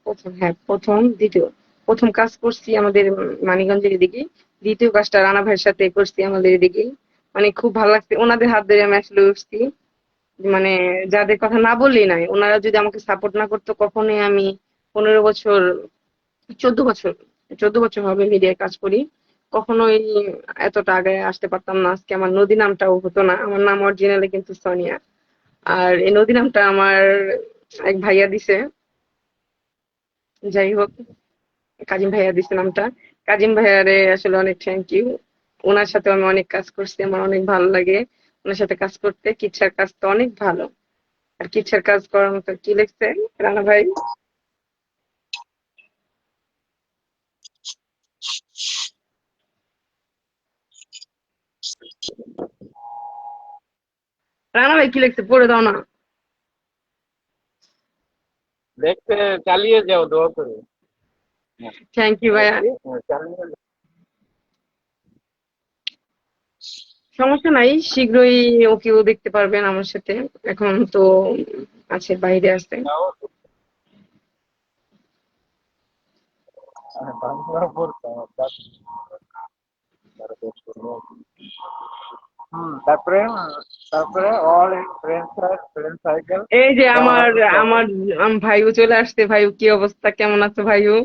প্রথম, হ্যাঁ প্রথম দ্বিতীয়, প্রথম কাজ করছি আমাদের মানিকগঞ্জের এদিকে, দ্বিতীয় কাজটা রানা ভাইয়ের সাথে করছি আমাদের এদিকে। মানে খুব ভালো লাগছে, ওনাদের হাত ধরে আমি আসলে উঠছি। মানে যাদের কথা না বললেই নাই, ওনারা যদি আমাকে সাপোর্ট না করতো, কখনোই আমি 15 বছর, 14 বছর, 14 বছর হবে মিডিয়ায় কাজ করি, কখনোই এতটা আগে আসতে পারতাম না। আজকে আমার নদী নামটাও হতো না, আমার নাম অরিজিনালি কিন্তু সোনিয়া। আর এই নদী নামটা আমার এক ভাইয়া দিছে। যাই হোক, কাজিম ভাইয়া দিছে নামটা। কাজিম ভাইয়ারে আসলে অনেক থ্যাংক ইউ। ওনার সাথে আমি অনেক কাজ করছি, আমার অনেক ভালো লাগে ওনার সাথে কাজ করতে। কিচ্ছার কাজ তো অনেক ভালো। আর কিচ্ছার কাজ করার মতো কি লিখছে রানা ভাই? রানা ভাই কি লিখছে পড়ে দাও না। দেখতে চালিয়ে যাও দোয়া করে। হ্যাঁ, থ্যাংক ইউ ভাইয়া। চালিয়ে সমস্যা নাই, শীঘ্রই ওকেও দেখতে পারবেন আমার সাথে। এখন তো আছে, বাইরে আছে। যাও। বাংলা পড়তাম তারা বেশ করলো। তারপরে তারপরে অল ইন ফ্রেন্ড সার্কেল এই যে কেমন আমার আছে সবাই? আমার ভাইও চলে আসছে। ভাইও কি অবস্থা, কেমন আছো ভাইও?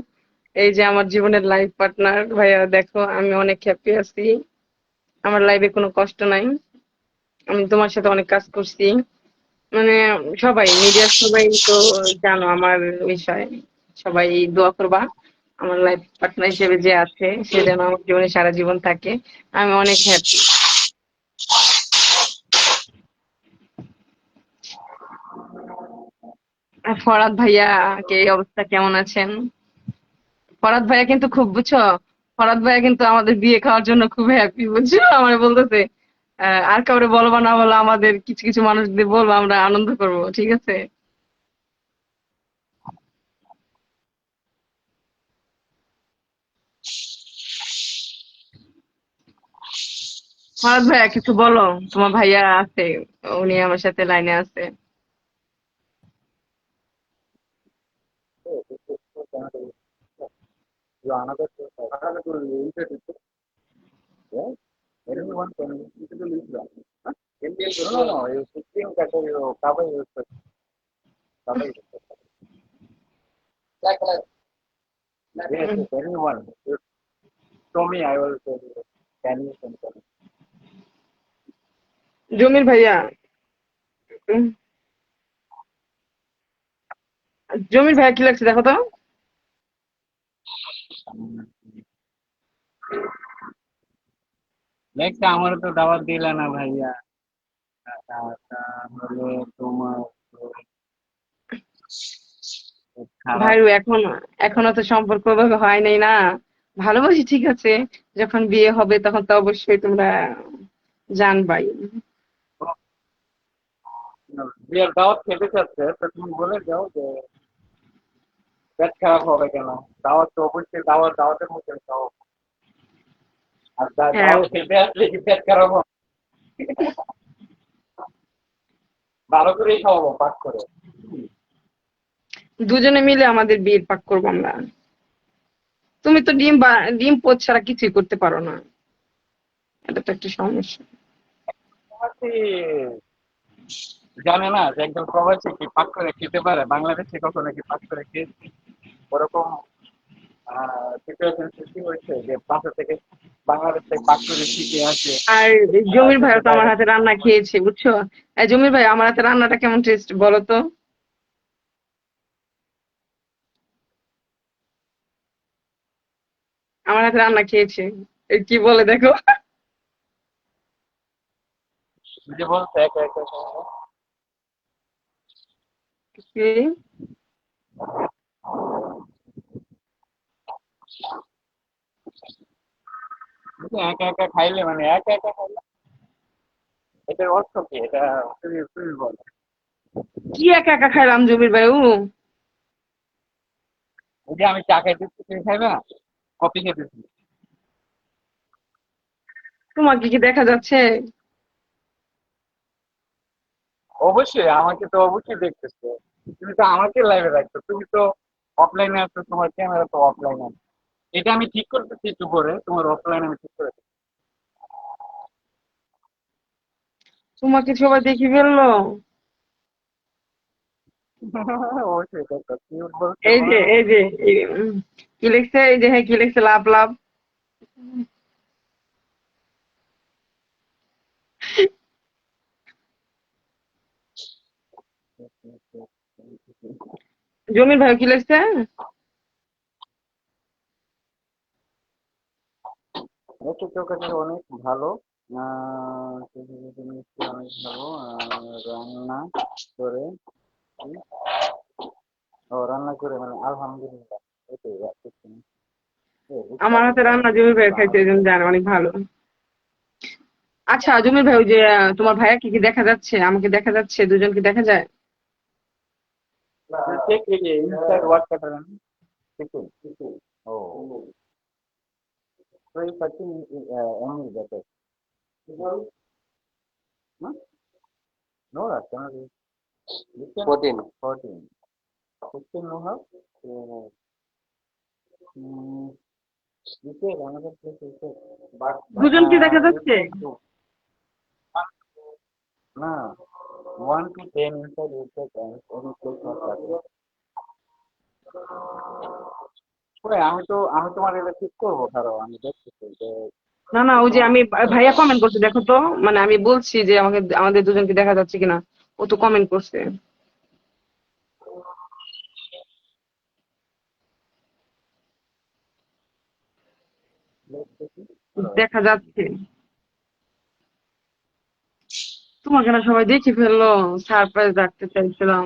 এই যে আমার জীবনের লাইফ পার্টনার ভাইয়া, দেখো আমি অনেক হ্যাপি আছি। আমার লাইফে কোনো কষ্ট নাই। আমি তোমার সাথে অনেক কাজ করছি। মানে সবাই মিডিয়ার সবাই তো জানো আমার বিষয়। সবাই দোয়া করবা আমার লাইফ পার্টনার হিসেবে যে আছে সে যেন আমার জীবনে সারা জীবন থাকে। আমি অনেক হ্যাপি। আর ফরাদ ভাইয়া কে এই অবস্থা, কেমন আছেন? ফরাদ ভাইয়া কিন্তু খুব বুঝছো, ফরাদ ভাইয়া কিন্তু আমাদের বিয়ে খাওয়ার জন্য খুব হ্যাপি, বুঝছো? আমার বলতেছে আর কাউরে বলবা না, বলো আমাদের কিছু কিছু মানুষদের বলবো, আমরা আনন্দ করব, ঠিক আছে? ফরাদ ভাইয়া কিছু বলো, তোমার ভাইয়া আছে, উনি আমার সাথে লাইনে আছে। You are another limited, yes? Everyone can easily use that. Huh? No, no, you 16 category, you cover use it. Cover use it. Yes, um, yes, anyone. You show me, I will tell you. Can you send them? জমির ভাইয়া, উম, জমির ভাইয়া কি লাগছে দেখো তো। Next আমার তো দাওয়াত দিলা না ভাইয়া। তাহলে তোমার খারাপ। ভাইরু এখনো তো সম্পর্ক ওভাবে হয় নাই না। ভালোবাসি ঠিক আছে, যখন বিয়ে হবে তখন তো অবশ্যই তোমরা জানবাই। বিয়ের দাওয়াত খেতে চাচ্ছে তো তুমি বলে দাও যে পেট খারাপ হবে কেন। দাওয়াত তো অবশ্যই দাওয়াতের মধ্যে খাও। আর হ্যাঁ, দাওয়াত খেতে আসলে কি পেট খারাপ হবে? ভালো করেই খাওয়াবো পাক করে। দুজনে মিলে আমাদের বিয়ের পাক করবো আমরা। তুমি তো ডিম পোচ ছাড়া কিছুই করতে পারো না, এটা তো একটা সমস্যা। প্রবাসী জানে না যে একজন প্রবাসী কি পাক করে খেতে পারে, বাংলাদেশে কখনো কি পাক করে খেয়েছে? ওরকম সিচুয়েশন সৃষ্টি হয়েছে যে বাসা থেকে বাংলাদেশ থেকে পাক করে শিখে আসে আর জমির দেশে ভাইও তো আমার বাইরে হাতে থেকে রান্না পাক করে। খেয়েছে, বুঝছো? জমির ভাই আমার হাতে রান্নাটা কেমন টেস্ট বলো তো। আমার হাতে রান্না খেয়েছে, কি বলে দেখো। যে বলছে একা একা সময় কি? একা একা খাইলে মানে একা একা খাইলে এটার অর্থ কি? এটা তুমি বলো। কি একা একা খাইলাম জমির ভাই? এই যে আমি চা খাইতেছি তুমি খাইবে না? কফি খেতেছি। তোমাকে কি দেখা যাচ্ছে? অবশ্যই আমাকে তো অবশ্যই দেখতেছো। তুমি তো আমাকে লাইভে রাখছো, তুমি তো অফলাইনে আছো, তোমার ক্যামেরা তো অফলাইনে আছে। এটা আমি ঠিক করতেছি একটু পরে, তোমার অফলাইন আমি ঠিক করে দিচ্ছি। তোমাকে সবাই দেখে ফেললো। অবশ্যই দেখো কিউট বলছো এই যে বলো। এই যে কি লিখছে, এই যে হ্যাঁ কি লিখছে, লাভ লাভ। জমির ভাই কি লিখছে? ওকে তোর কাছে অনেক ভালো। অনেক ভালো রান্না করে। কি? ও রান্না করে মানে আলহামদুলিল্লাহ। এটাই রাখতেছি। বুঝতে আমার হাতে পারছি রান্না জমির ভাই খাইতে, এই জন্য বাংলাদেশের। জানে অনেক ভালো। আচ্ছা জমির ভাই, ওই যে তোমার ভাইয়া কি কি দেখা যাচ্ছে, আমাকে দেখা যাচ্ছে, দুজনকে দেখা যায়? Check it inside what pattern? Chicken. Oh, so it's touching only that. Huh? No, that cannot be. 14. 15 no have. Mm, বিকেল আমাদের তো বিকেল বাট দুজনকে দেখা যাচ্ছে? একটু না 1 to 10 inside wicket and any place not থাকে। ওই আমি তোমার এটা ঠিক করবো কারো আমি দেখতেছি যে না না, ওই যে আমি ভাইয়া কমেন্ট করছে, দেখো তো, মানে আমি বলছি যে আমাকে আমাদের দুজনকে দেখা যাচ্ছে কিনা, ও তো কমেন্ট করছে। দেখতেছি দেখা যাচ্ছে। তোমাকে না সবাই দেখে ফেললো, সারপ্রাইজ রাখতে চাইছিলাম।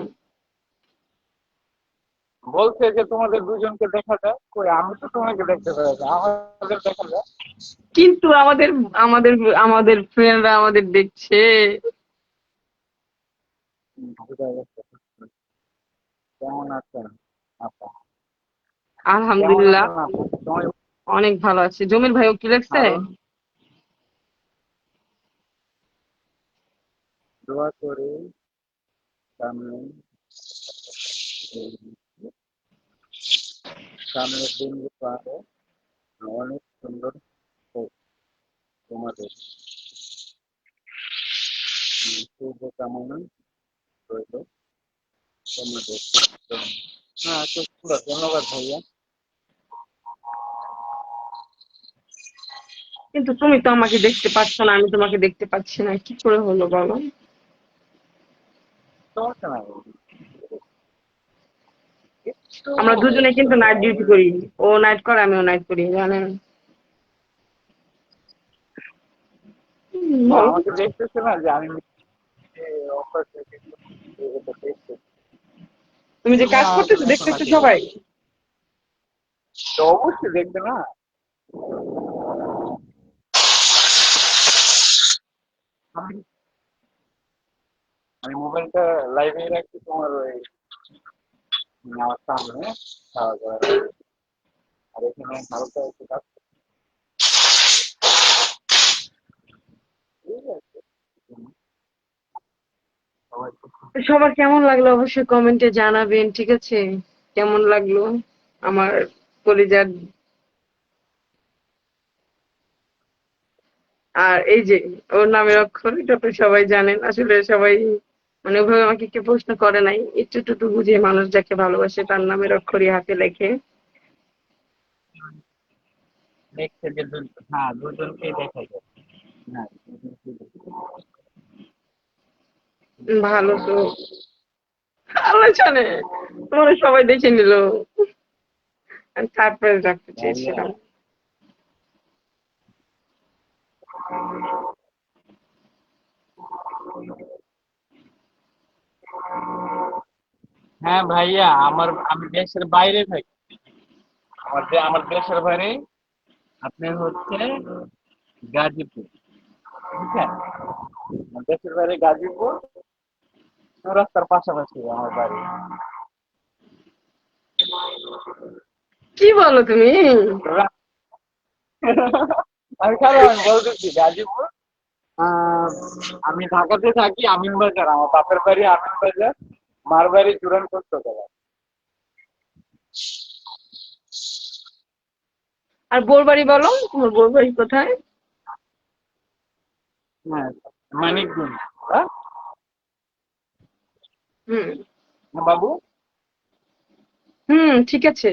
বলছে যে তোমাদের দুজনকে দেখা যায় কই আমি তো তোমাকে দেখতে পেয়েছি আমাদের দেখা যায়। কিন্তু আমাদের আমাদের আমাদের ফ্রেন্ডরা আমাদের দেখছে। বুঝা গেছে। কেমন আছেন আপা? কেমন আলহামদুলিল্লাহ, আছেন আপা তোমার অনেক ভালো আছে। জমির ভাইও কি লেখছে? আরো দোয়া করি সামনে সামনের দিনগুলো আরো অনেক সুন্দর হোক তোমাদের শুভকামনা রইল তোমাদের জন্য। হ্যাঁ খুব সুন্দর ধন্যবাদ ভাইয়া। কিন্তু তুমি তো আমাকে দেখতে পাচ্ছ না, আমি তোমাকে দেখতে পাচ্ছি না, কি করে হলো বলো? সমস্যা নাই একটু আমরা দুজনে একটু কিন্তু নাইট ডিউটি করি। ও নাইট করে, আমিও নাইট করি, জানেন। ও বলো। আমাকে দেখতেছে না যে আমি অফার দেখতেছি তুমি যে তুমি কাজ আমাকে করতেছো দেখো না দেখতেছে ঠিক সবাই। তো অবশ্যই দেখবে না আমি আমি মোবাইলটা লাইভে রাখছি তোমার ওই আমার সামনে খাওয়া দাওয়া আর এখানে হালকা একটু কাজ ঠিক আছে সবাই খুব সবার কেমন লাগলো অবশ্যই কমেন্টে জানাবেন, ঠিক আছে? কেমন লাগলো আমার কলিজার। আর এই যে ওর নামের অক্ষর, এটা তো সবাই জানেন। আসলে সবাই মানে ওভাবে আমাকে কেউ প্রশ্ন করে নাই, একটু একটু বুঝিয়ে মানুষ যাকে ভালোবাসে তার নামের অক্ষরই হাতে লেখে। দেখছে যে হ্যাঁ দুজনকেই দেখা যায় হ্যাঁ দুজনকেই দেখা যায়। ভালো তো, আল্লাহ জানে, তোমরা সবাই দেখে নিল। আমি সারপ্রাইজ রাখতে ভাইয়া চেয়েছিলাম। হ্যাঁ ভাইয়া আমি দেশের বাইরে থাকি আমার দেশের বাইরে আপনি হচ্ছে গাজীপুর ঠিক আছে আমার দেশের বাইরে গাজীপুর রাস্তার পাশাপাশি আমার বাড়ি কি বলো তুমি? আমি বলতেছি গাজীপুর আহ, আমি ঢাকাতে থাকি আমিনবাজার আমার বাপের বাড়ি আমিনবাজার মার বাড়ি চূড়ান্ত জেলা আর বোর বাড়ি বলো, তোমার বোর বাড়ি কোথায়? হ্যাঁ মানিকগঞ্জ হ্যাঁ হুম। হ্যাঁ, বাবু হুম, ঠিক আছে।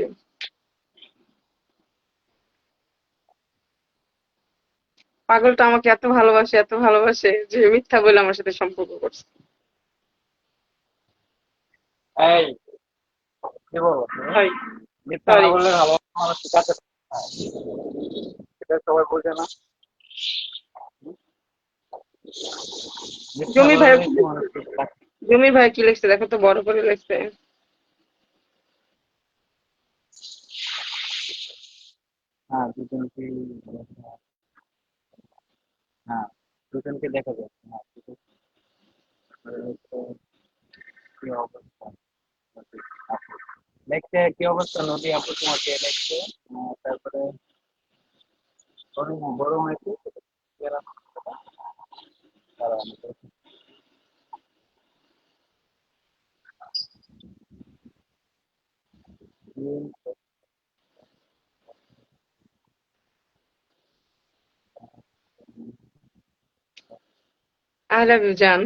পাগলটা আমাকে এত ভালোবাসে, এত ভালোবাসে যে মিথ্যা বলে আমার সাথে সম্পর্ক করছে। এই কি বলো তুমি? সরি। মিথ্যা না সরি। বললে ভালো মানুষের কাছে সেটা সবাই বোঝে না মিথ্যা জমির ভাই বললে কি একটু লিখছে? মানুষের কাছে জমির ভাই কি লিখছে দেখো তো, বড় করে লিখছে। হ্যাঁ দুজনকে হ্যাঁ দুজনকে দেখা যাচ্ছে হ্যাঁ কি অবস্থা আপু দেখতে কি অবস্থা নদী আপু তোমাকে দেখতে তারপরে গরম গরম হয়েছে আই লাভ ইউ জান।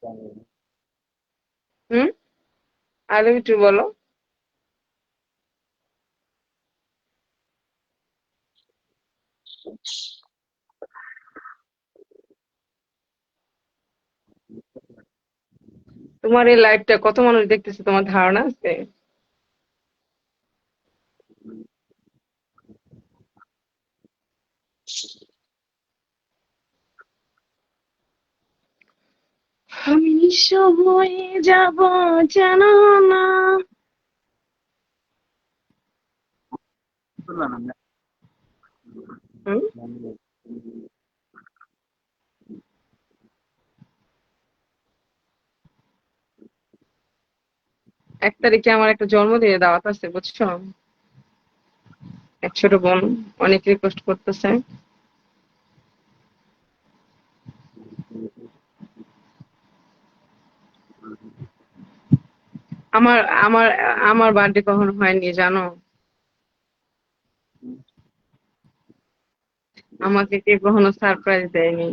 জানি না। হুম, আই লাভ ইউ টু বলো। তোমার এই লাইভটা কত মানুষ দেখতেছে তোমার ধারণা আছে? আমি নিঃস্ব হয়ে যাব জানো না। শুনলাম না। হুম, এক তারিখে আমার একটা জন্মদিনে দাওয়াত আছে বুঝছো। এক ছোট বোন অনেক রিকোয়েস্ট করতেছে। আমার আমার আমার বার্থডে কখনো হয়নি জানো। আমাকে কে কখনো সারপ্রাইজ দেয়নি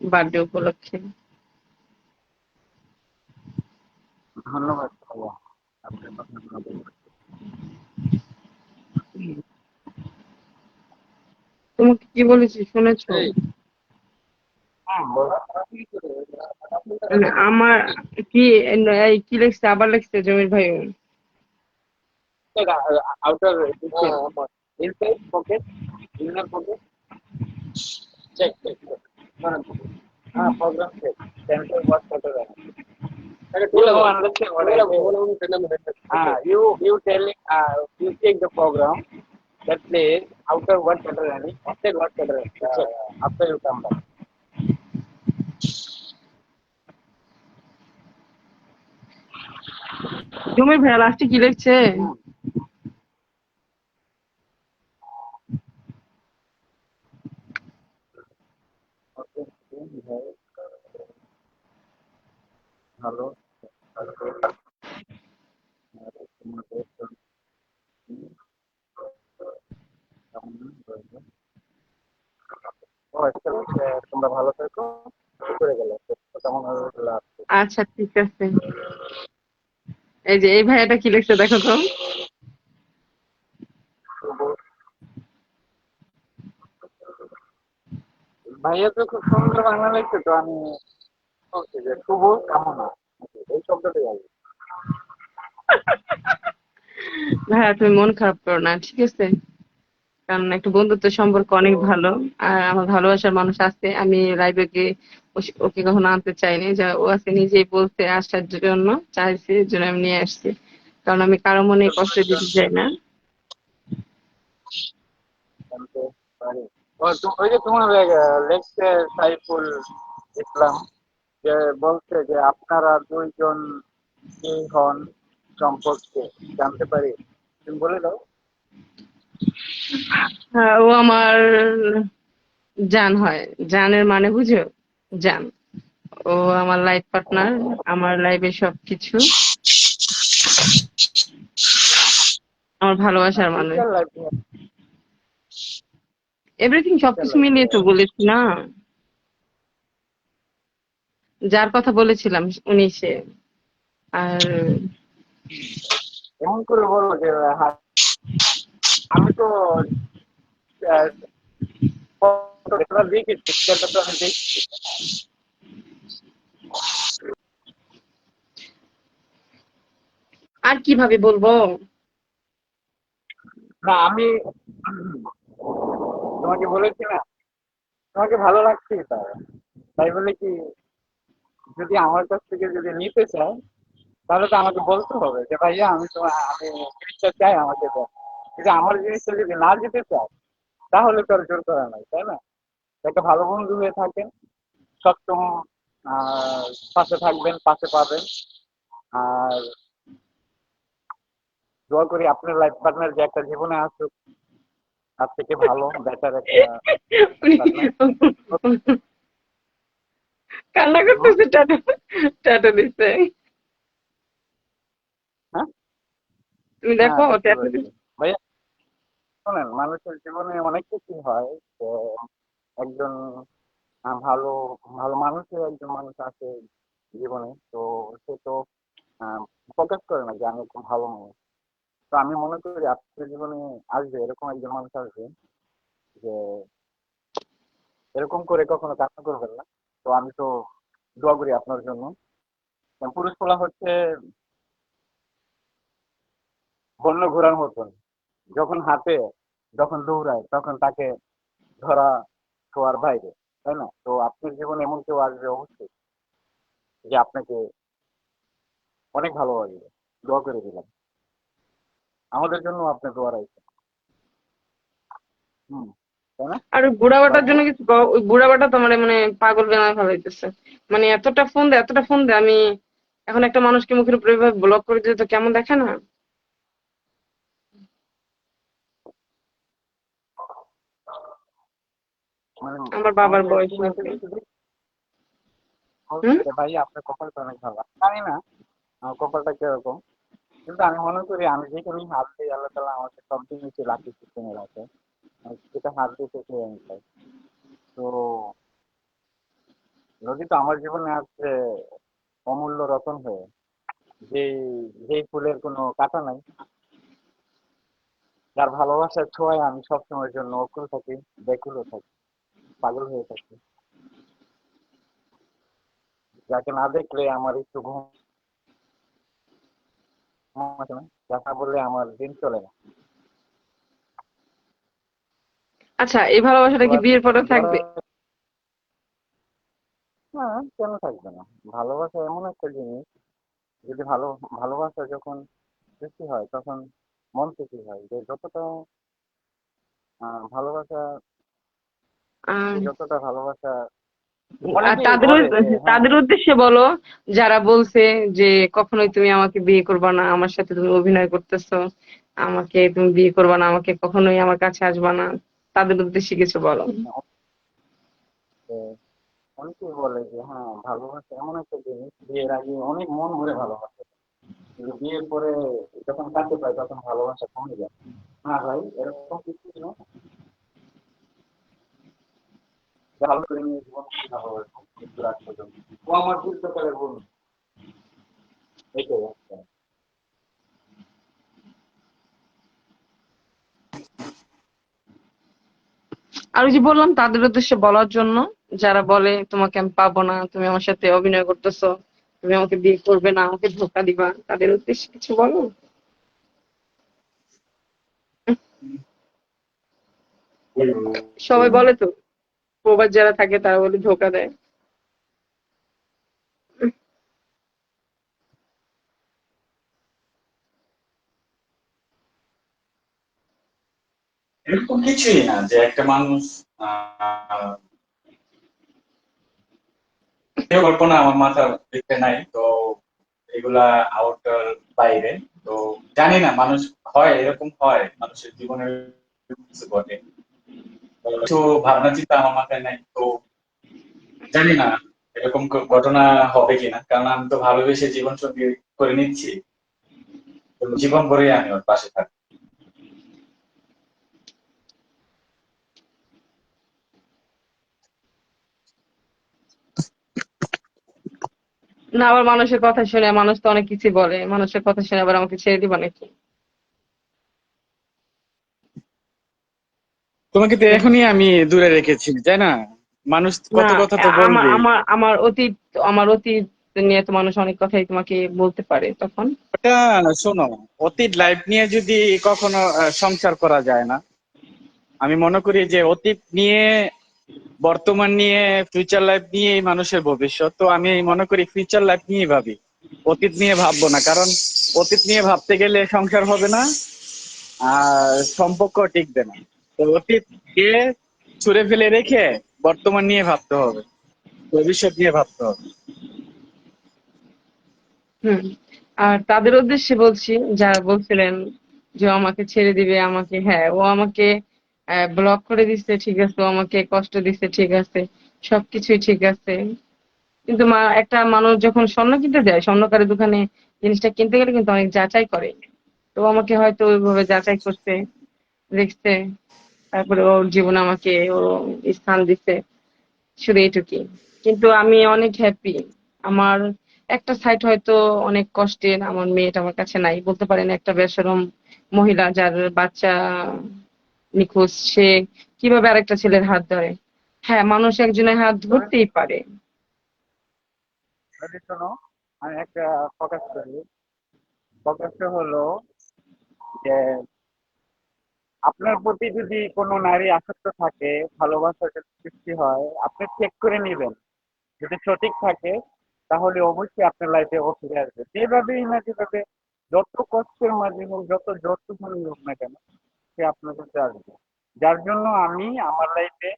বার্থডে উপলক্ষে। ধন্যবাদ ভাইয়া, আপনার কথা শোনাবো। তোমাকে কি বলেছি শুনেছো? হ্যাঁ, বলো। আমার কি এই কি লিখছে আবার লিখছে জমির ভাই। Outer inside pocket, inner pocket, check check. হ্যাঁ, program check. Center what photo है? You know, understand what I say? You telling, you check the program that says outer what photo running, inside what photo running. After you come back. জমির ভাই লাস্টে কি লিখছে? Hmm. Okay. Hello. ও আজকে তোমরা ভালো থেকো, করে গেলে কেমন হলো। আচ্ছা ঠিক আছে। এই যে এই ভাইয়াটা কি লিখছে দেখো তো। ভাইয়া তো খুব সুন্দর বাংলা লিখছে, তো আমি বলছি যে শুভ কামনা, এই শব্দটাই আসবে। ভাইয়া তুমি মন খারাপ করো না ঠিক আছে। কারণ একটা বন্ধুত্ব সম্পর্ক অনেক ভালো। আর আমার ভালোবাসার মানুষ আছে, আমি লাইভে গিয়ে ওকে কখনো আনতে চাইনি, যা ও আছে নিজেই বলতে আসার জন্য চাইছে, এর জন্য আমি নিয়ে আসছি। কারণ আমি কারো মনে কষ্ট দিতে চাই না। জানতে পারি। ওই যে তোমার লেখছে সাইফুল ইসলাম, যে বলছে যে আপনারা দুইজন কি হন সম্পর্কে জানতে পারি, তুমি বলে দাও। হ্যাঁ, ও আমার জান হয়। জানের মানে বুঝো? জান। ও আমার লাইফ পার্টনার, আমার লাইফের সবকিছু, আমার ভালোবাসার মানুষ। ফিউচার লাইফ, এভরিথিং ফিউচার সবকিছু লাইফ মিলিয়ে তো বলেছি না। যার কথা বলেছিলাম উনি সে। আর এমন করে বলো যে হ্যাঁ, আমি তো দেখেছি, সেটা তো আমি দেখছি। আর কিভাবে বলবো? না আমি তোমাকে বলেছি না, তোমাকে ভালো লাগছে তাই, তাই বলে কি, যদি আমার কাছ থেকে যদি নিতে চায় তাহলে তো আমাকে বলতে হবে যে ভাইয়া আমি জিনিসটা চাই, আমাকে দেন। যদি আমার জিনিসটা যদি না দিতে চায় তাহলে তো আর জোর করা নাই, তাই না? একটা ভালো বন্ধু হয়ে থাকেন, সবসময় আহ পাশে থাকবেন, পাশে পাবেন। আর দোয়া করি আপনার লাইফ পার্টনার যে একটা জীবনে আসুক, তার থেকে ভালো বেটার একটা উনি পার্টনার। কান্না করতেছে, টাটা টাটা দিচ্ছে। হ্যাঁ, তুমি হ্যাঁ দেখো বুঝতে টাটা পারছি দিচ্ছে। ভাইয়া। শোনেন, মানুষের জীবনে অনেক কিছুই হয়। তো একজন ভালো ভালো মানুষের একজন মানুষ আছে জীবনে। তো সে তো আহ, প্রকাশ করে না যে আমি খুব ভালো মানুষ। তো আমি মনে করি আপনার জীবনে আসবে, এরকম একজন মানুষ আসবে যে এরকম করে কখনো কান্না করবেন না। তো আমি তো দোয়া করি আপনার জন্য। পুরুষ পোলা হচ্ছে বন্য ঘোড়ার মতন, যখন হাঁটে, যখন দৌড়ায়, তখন তাকে ধরা ছোঁয়ার বাইরে, তাই না? তো আপনার জীবনে এমন কেউ আসবে অবশ্যই যে আপনাকে অনেক ভালোবাসবে। দোয়া করে দিলাম, আমাদের জন্য আপনি দোয়া রাখবেন। হুম, তাই না আর ওই বুড়াবাটার বাবু? জন্য কিছু ওই বুড়াবাটা তো মানে পাগল বেনায় ফেলাইতেছে। মানে এতটা ফোন দেয় আমি এখন একটা মানুষকে মুখের উপরে এভাবে ব্লক করে দিতে তো কেমন দেখে না। মানে আমার বাবার আমাকে বয়স সিনেমাতে নাকি। দেখতে হুম। বলছে ভাই আপনার কপালটা অনেক ভালো। আমি জানি না আমার কপালটা কিরকম, কিন্তু আমি মনে করি আমি যেখানেই হাত দিই আল্লাহ তালা আমাকে সব জিনিসই লাকি সিস্টেমে রাখে। আমি যেটা হাত দিই সেটাই আমি পাই। তো নদী তো আমার জীবনে আছে অমূল্য রতন হয়ে, যেই যেই ফুলের কোনো কাঁটা নাই, যার ভালোবাসার ছোঁয়ায় আমি সবসময়ের জন্য অকুল থাকি, ব্যাকুলও থাকি, পাগল হয়ে থাকি, যাকে না দেখলে আমার একটু ঘুম আসে না, যাকে না বললে আমার দিন চলে না। আচ্ছা, এই ভালোবাসাটা কি দোয়া বিয়ের পরেও দোয়া থাকবে? হ্যাঁ, কেন থাকবে না? ভালোবাসা এমন একটা জিনিস, যদি ভালোবাসা যখন সৃষ্টি হয় তখন মন থেকে হয় যে যতটা ভালোবাসা, আহ, যে যতটা ভালোবাসা আর অনেকেই বলে যে হ্যাঁ। তাদের উদ্দেশ্যে বলো, যারা বলছে যে কখনোই তুমি আমাকে বিয়ে করবে না, আমার সাথে তুমি অভিনয় করতেছো, আমাকে তুমি বিয়ে করবে না, আমাকে কখনোই আমার কাছে আসবে না, তাদের উদ্দেশ্যে কিছু বলো। অনেকেই বলে যে হ্যাঁ, ভালোবাসা এমন একটা জিনিস, বিয়ের আগে অনেক মন ভরে ভালোবাসে, কিন্তু বিয়ের পরে যখন কাছে পায় তখন ভালোবাসা কমে যায়। না ভাই, এরকম কিছু না। ভালো করে নিয়ে জীবন ভালোবাসবো মৃত্যু রাখ পর্যন্ত। ও আমার দীর্ঘকালের বন্ধু, এটাই একটা। আর ওই যে বললাম তাদের উদ্দেশ্যে বলার জন্য, যারা বলে তোমাকে আমি পাবো না, তুমি আমার সাথে অভিনয় করতেছো, তুমি আমাকে বিয়ে করবে না, আমাকে ধোকা দিবা, তাদের উদ্দেশ্যে কিছু বলো। সবাই বলে তো, প্রবাস যারা থাকে তারা বলে ধোকা দেয়। এরকম কিছুই না যে একটা মানুষ আহ কেউ কল্পনা আমার মাথার ভিতরে নাই তো, এগুলা আউটার বাইরে। তো জানি না, মানুষ হয় এরকম হয়, মানুষের জীবনে কিছু ঘটে। তো কিছু ভাবনা চিন্তা আমার মাথায় নাই তো, জানি না এরকম ঘটনা হবে কিনা, কারণ আমি তো ভালোবেসে জীবন সঙ্গী করে নিচ্ছি। তো জীবন ভরেই আমি ওর পাশে থাকি। না, আবার মানুষের কথা শুনে, মানুষ তো অনেক কিছু বলে, মানুষের কথা শুনে আবার আমাকে ছেড়ে দিবা নাকি? তোমাকে তো এখনই আমি দূরে রেখেছি, তাই না? মানুষ না, কত কথা তো আমার বলবেই। আমার আমার অতীত নিয়ে তো মানুষ অনেক কথাই তোমাকে বলতে পারে তখন। ওটা শোনো, অতীত লাইফ নিয়ে যদি কখনো সংসার করা যায় না, আমি মনে করি যে অতীত নিয়ে, বর্তমান নিয়ে, ফিউচার লাইফ নিয়ে মানুষের ভবিষ্যৎ। তো আমি মনে করি ফিউচার লাইফ নিয়ে ভাবি, অতীত নিয়ে ভাববো না, কারণ অতীত নিয়ে ভাবতে গেলে সংসার হবে না, আর সম্পর্ক টিকবে না। তো অতীতকে ছুঁড়ে ফেলে রেখে বর্তমান নিয়ে ভাবতে হবে, ভবিষ্যৎ নিয়ে ভাবতে হবে। হুম। আর তাদের উদ্দেশ্যে বলছি, যারা বলছিলেন যে ও আমাকে ছেড়ে দিবে, আমাকে, হ্যাঁ, ও আমাকে ব্লক করে দিচ্ছে, ঠিক আছে, ও আমাকে কষ্ট দিচ্ছে, ঠিক আছে, সবকিছুই ঠিক আছে, কিন্তু একটা মানুষ যখন স্বর্ণ কিনতে যায়, স্বর্ণকারের দোকানে জিনিসটা কিনতে গেলে কিন্তু অনেক যাচাই করে। তো ও আমাকে হয়তো ওইভাবে যাচাই করছে, দেখছে, তারপরে ওর জীবনে আমাকে ও স্থান দিছে, শুধু এইটুকুই। কিন্তু আমি অনেক হ্যাপি। আমার একটা সাইড হয়তো অনেক কষ্টের, আমার মেয়েটা আমার কাছে নাই, বলতে পারেন একটা বেশরম মহিলা যার বাচ্চা নিখোঁজ, সে কিভাবে আরেকটা ছেলের হাত ধরে? হ্যাঁ, মানুষ একজনের হাত ধরতেই পারে। যদি শোনো, আমি একটা ফোকাস করি। ফোকাসটা হলো যে আপনার প্রতি যদি কোনো নারী আসক্ত থাকে, ভালোবাসার সৃষ্টি হয়, আপনি চেক করে নেবেন। যদি সঠিক থাকে তাহলে অবশ্যই আপনার লাইফে ও ফিরে আসবে, যেভাবেই না যেভাবে, যত কষ্টের মাঝে হোক, যত যতক্ষণ হোক না কেন, সে আপনার কাছে আসবে। যার জন্য আমি আমার লাইফে,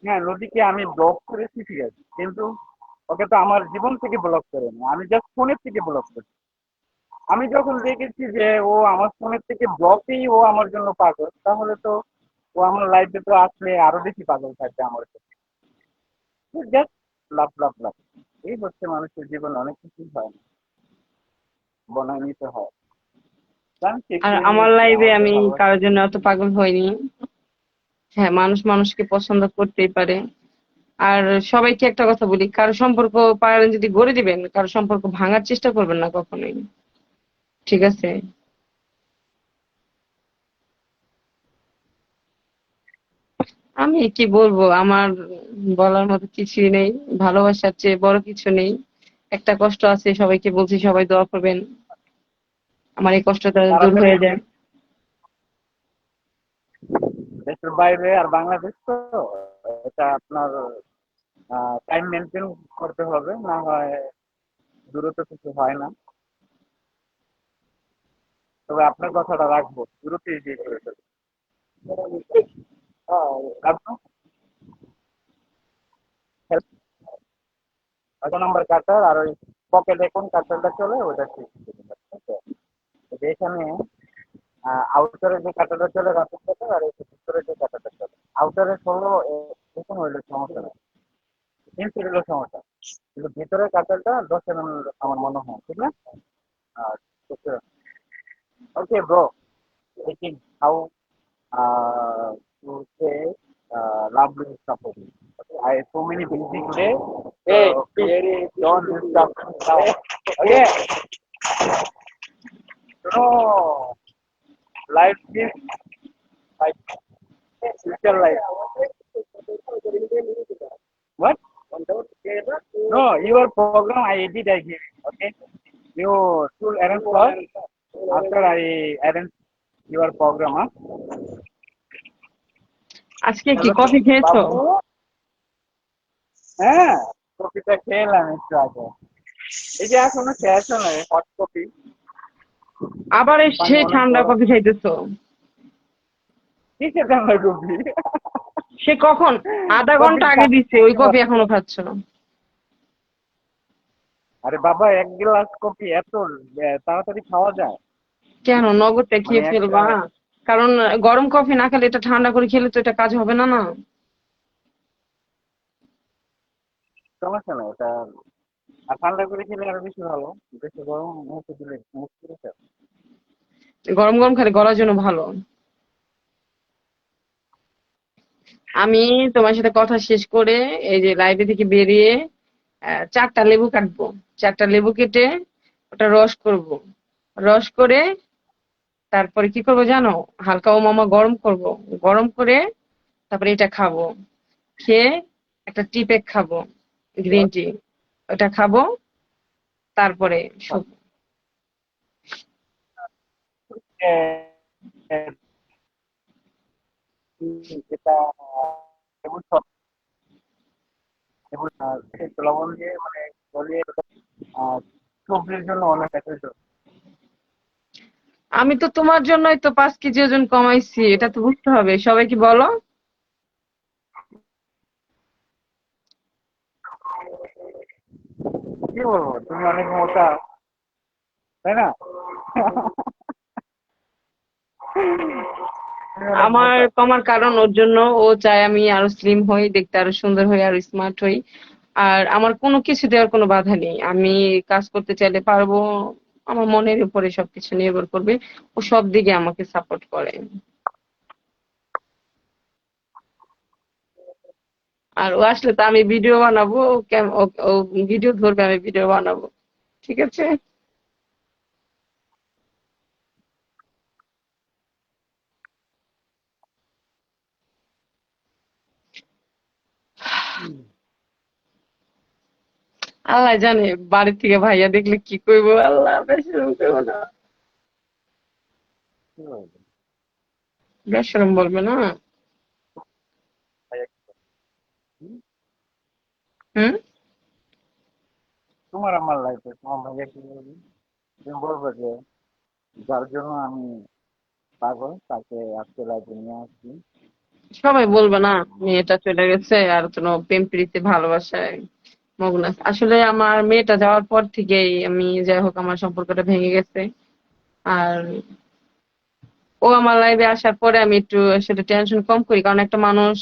হ্যাঁ, নদীকে আমি ব্লক করেছি ঠিক আছে, কিন্তু ওকে তো আমার জীবন থেকে ব্লক করিনি, আমি জাস্ট ফোনের থেকে ব্লক করি। আমি যখন দেখেছি যে ও আমার ফোনের থেকে ব্লকেই ও আমার জন্য পাগল, তাহলে তো ও আমার লাইফে তো আসলে আরো বেশি পাগল থাকবে আমার কাছে। জাস্ট লাভ লাভ লাভ। এই হচ্ছে মানুষের জীবনে অনেক কিছুই হয় না, বনায় নিতে হয়। কারণ চেক আর করে আমার নিয়েছি লাইফে আমাকে আমি ভালোবাসা। কারোর জন্য অত পাগল হইনি। হ্যাঁ, মানুষ মানুষকে পছন্দ করতেই পারে। আর সবাইকে একটা কথা বলি, কারো সম্পর্ক পারেন যদি গড়ে দিবেন, কারো সম্পর্ক ভাঙার চেষ্টা করবেন না কখনোই। ঠিক আছে? আমি কি বলবো, আমার বলার মতো কিছুই নেই। ভালোবাসার চেয়ে বড় কিছু নেই। একটা কষ্ট আছে, সবাইকে বলছি, সবাই দোয়া করবেন আমার এই কষ্টটা দূর তাড়াতাড়ি হয়ে যায়। দেশের বাইরে আর বাংলাদেশ তো, এটা আপনার টাইম মেনটেন করতে হবে, না হয় দূরত্ব কিছু হয় না। তবে আপনার কথাটা রাখবো, দূরত্ব দিয়ে করে ফেলবো। আপনার কত নম্বর কাটার আর ওই পকেটে কোন কাটারটা চলে ওটা ঠিক করে নেবেন, ঠিক আছে? তো এখানে আউটারের যে কাটারটা চলে রাতের কাটার, আর এই ভিতরে যে কাটারটা চলে আউটারের হলো এখন হইলো সমস্যা নেই, ইঞ্চি হইলো সমস্যা, কিন্তু ভিতরের কাটারটা 10 mm আমার মনে হয়, ঠিক না? আর okay bro, taking how to say lovely stuff for me. Okay, I have so many busy today. Hey, please don't disturb now. Okay, no, life is like future life. What? No, your program I edit, I give. Okay, you should arrange first. After I arrange your program, huh? আজকে কি Hello, coffee খেয়েছো? বাবু। হ্যাঁ, কপিটা খেলাম একটু আগে। এই যে এখনো শেষ নয় হট কপি, আবার পানি সেই অনেক ঠান্ডা গরম। কফি খাইতেছো? কি খেতাম না কপি? সে কখন? আধা ঘন্টা কপির আগে স্বাদ দিচ্ছে, ওই বুঝতে কফি পারছি এখনো না। খাচ্ছ? আরে বাবা, এক গ্লাস কপি এত তাড়াতাড়ি খাওয়া যায়? কেন, নগদটা মানে খেয়ে একটা ফেলবা? কারণ গরম কফি না খেলে, এটা ঠান্ডা করে খেলে তো এটা কাজ হবে না, না? সমস্যা না এটা, আর ঠান্ডা করে খেলে আরো বেশি ভালো। বেশি গরম মুখে দিলে মুশকিল আছে। গরম গরম খেলে গলার জন্য ভালো। আমি তোমার সাথে কথা শেষ করে এই যে লাইব্রেরি থেকে বেরিয়ে 4টা লেবু কাটবো। 4টা লেবু কেটে ওটা রস করব। রস করে তারপরে কি করব জানো? হালকা মামা গরম করব। গরম করে তারপরে এটা খাবো। খেয়ে একটা টি প্যাক খাবো, গ্রিন টি। ওটা খাবো, তারপরে শোবো। যেটা লেবুর শরবত, লেবুর একটু লবণ দিয়ে মানে গলিয়ে, আহ সবজির জন্য অনেক একটা। আমি তো তোমার জন্যই তো 5 কেজি ওজন কমাইছি, এটা তো বুঝতে হবে। সবাইকে বলো। কি বলবো, তুমি অনেক মোটা, তাই না? তুমি অনেক আমার মোটা। কমার কারণ ওর জন্য, ও চায় আমি আরো স্লিম হই, দেখতে আরো সুন্দর হই, আরো স্মার্ট হই। আর আমার কোনো কিছু দেওয়ার কোনো বাধা নেই, আমি কাজ করতে চাইলে পারবো। আমার মনের উপরে সবকিছু নির্ভর করবে। ও সব দিকে আমাকে সাপোর্ট করে। আর ও আসলে তো আমি ভিডিও বানাবো, ও ভিডিও ধরবে, আমি ভিডিও বানাবো, ঠিক আছে? আল্লাহ জানে বাড়ি থেকে ভাইয়া দেখলে কি করবো, আল্লাহ বেশরম করবো না। কি বলবো? বেশরম বলবে না? ভাইয়া কি? হুম। তোমার আমার লাইফে তোমার ভাইয়া কি বলবি? তুমি বলবে যে যার জন্য আমি পাগল তাকে আজকে লাইফে নিয়ে আসছি। সবাই বলবে না উম, মেয়েটা চলে গেছে আর কোনো প্রেম প্রীতি ভালোবাসায় মগ্ন আছে। আসলে আমার মেয়েটা যাওয়ার পর থেকেই আমি যাই হোক আমার সম্পর্কটা ভেঙে গেছে। আর ও আমার লাইফে আসার পরে আমি একটু আসলে টেনশন কম করি, কারণ একটা মানুষ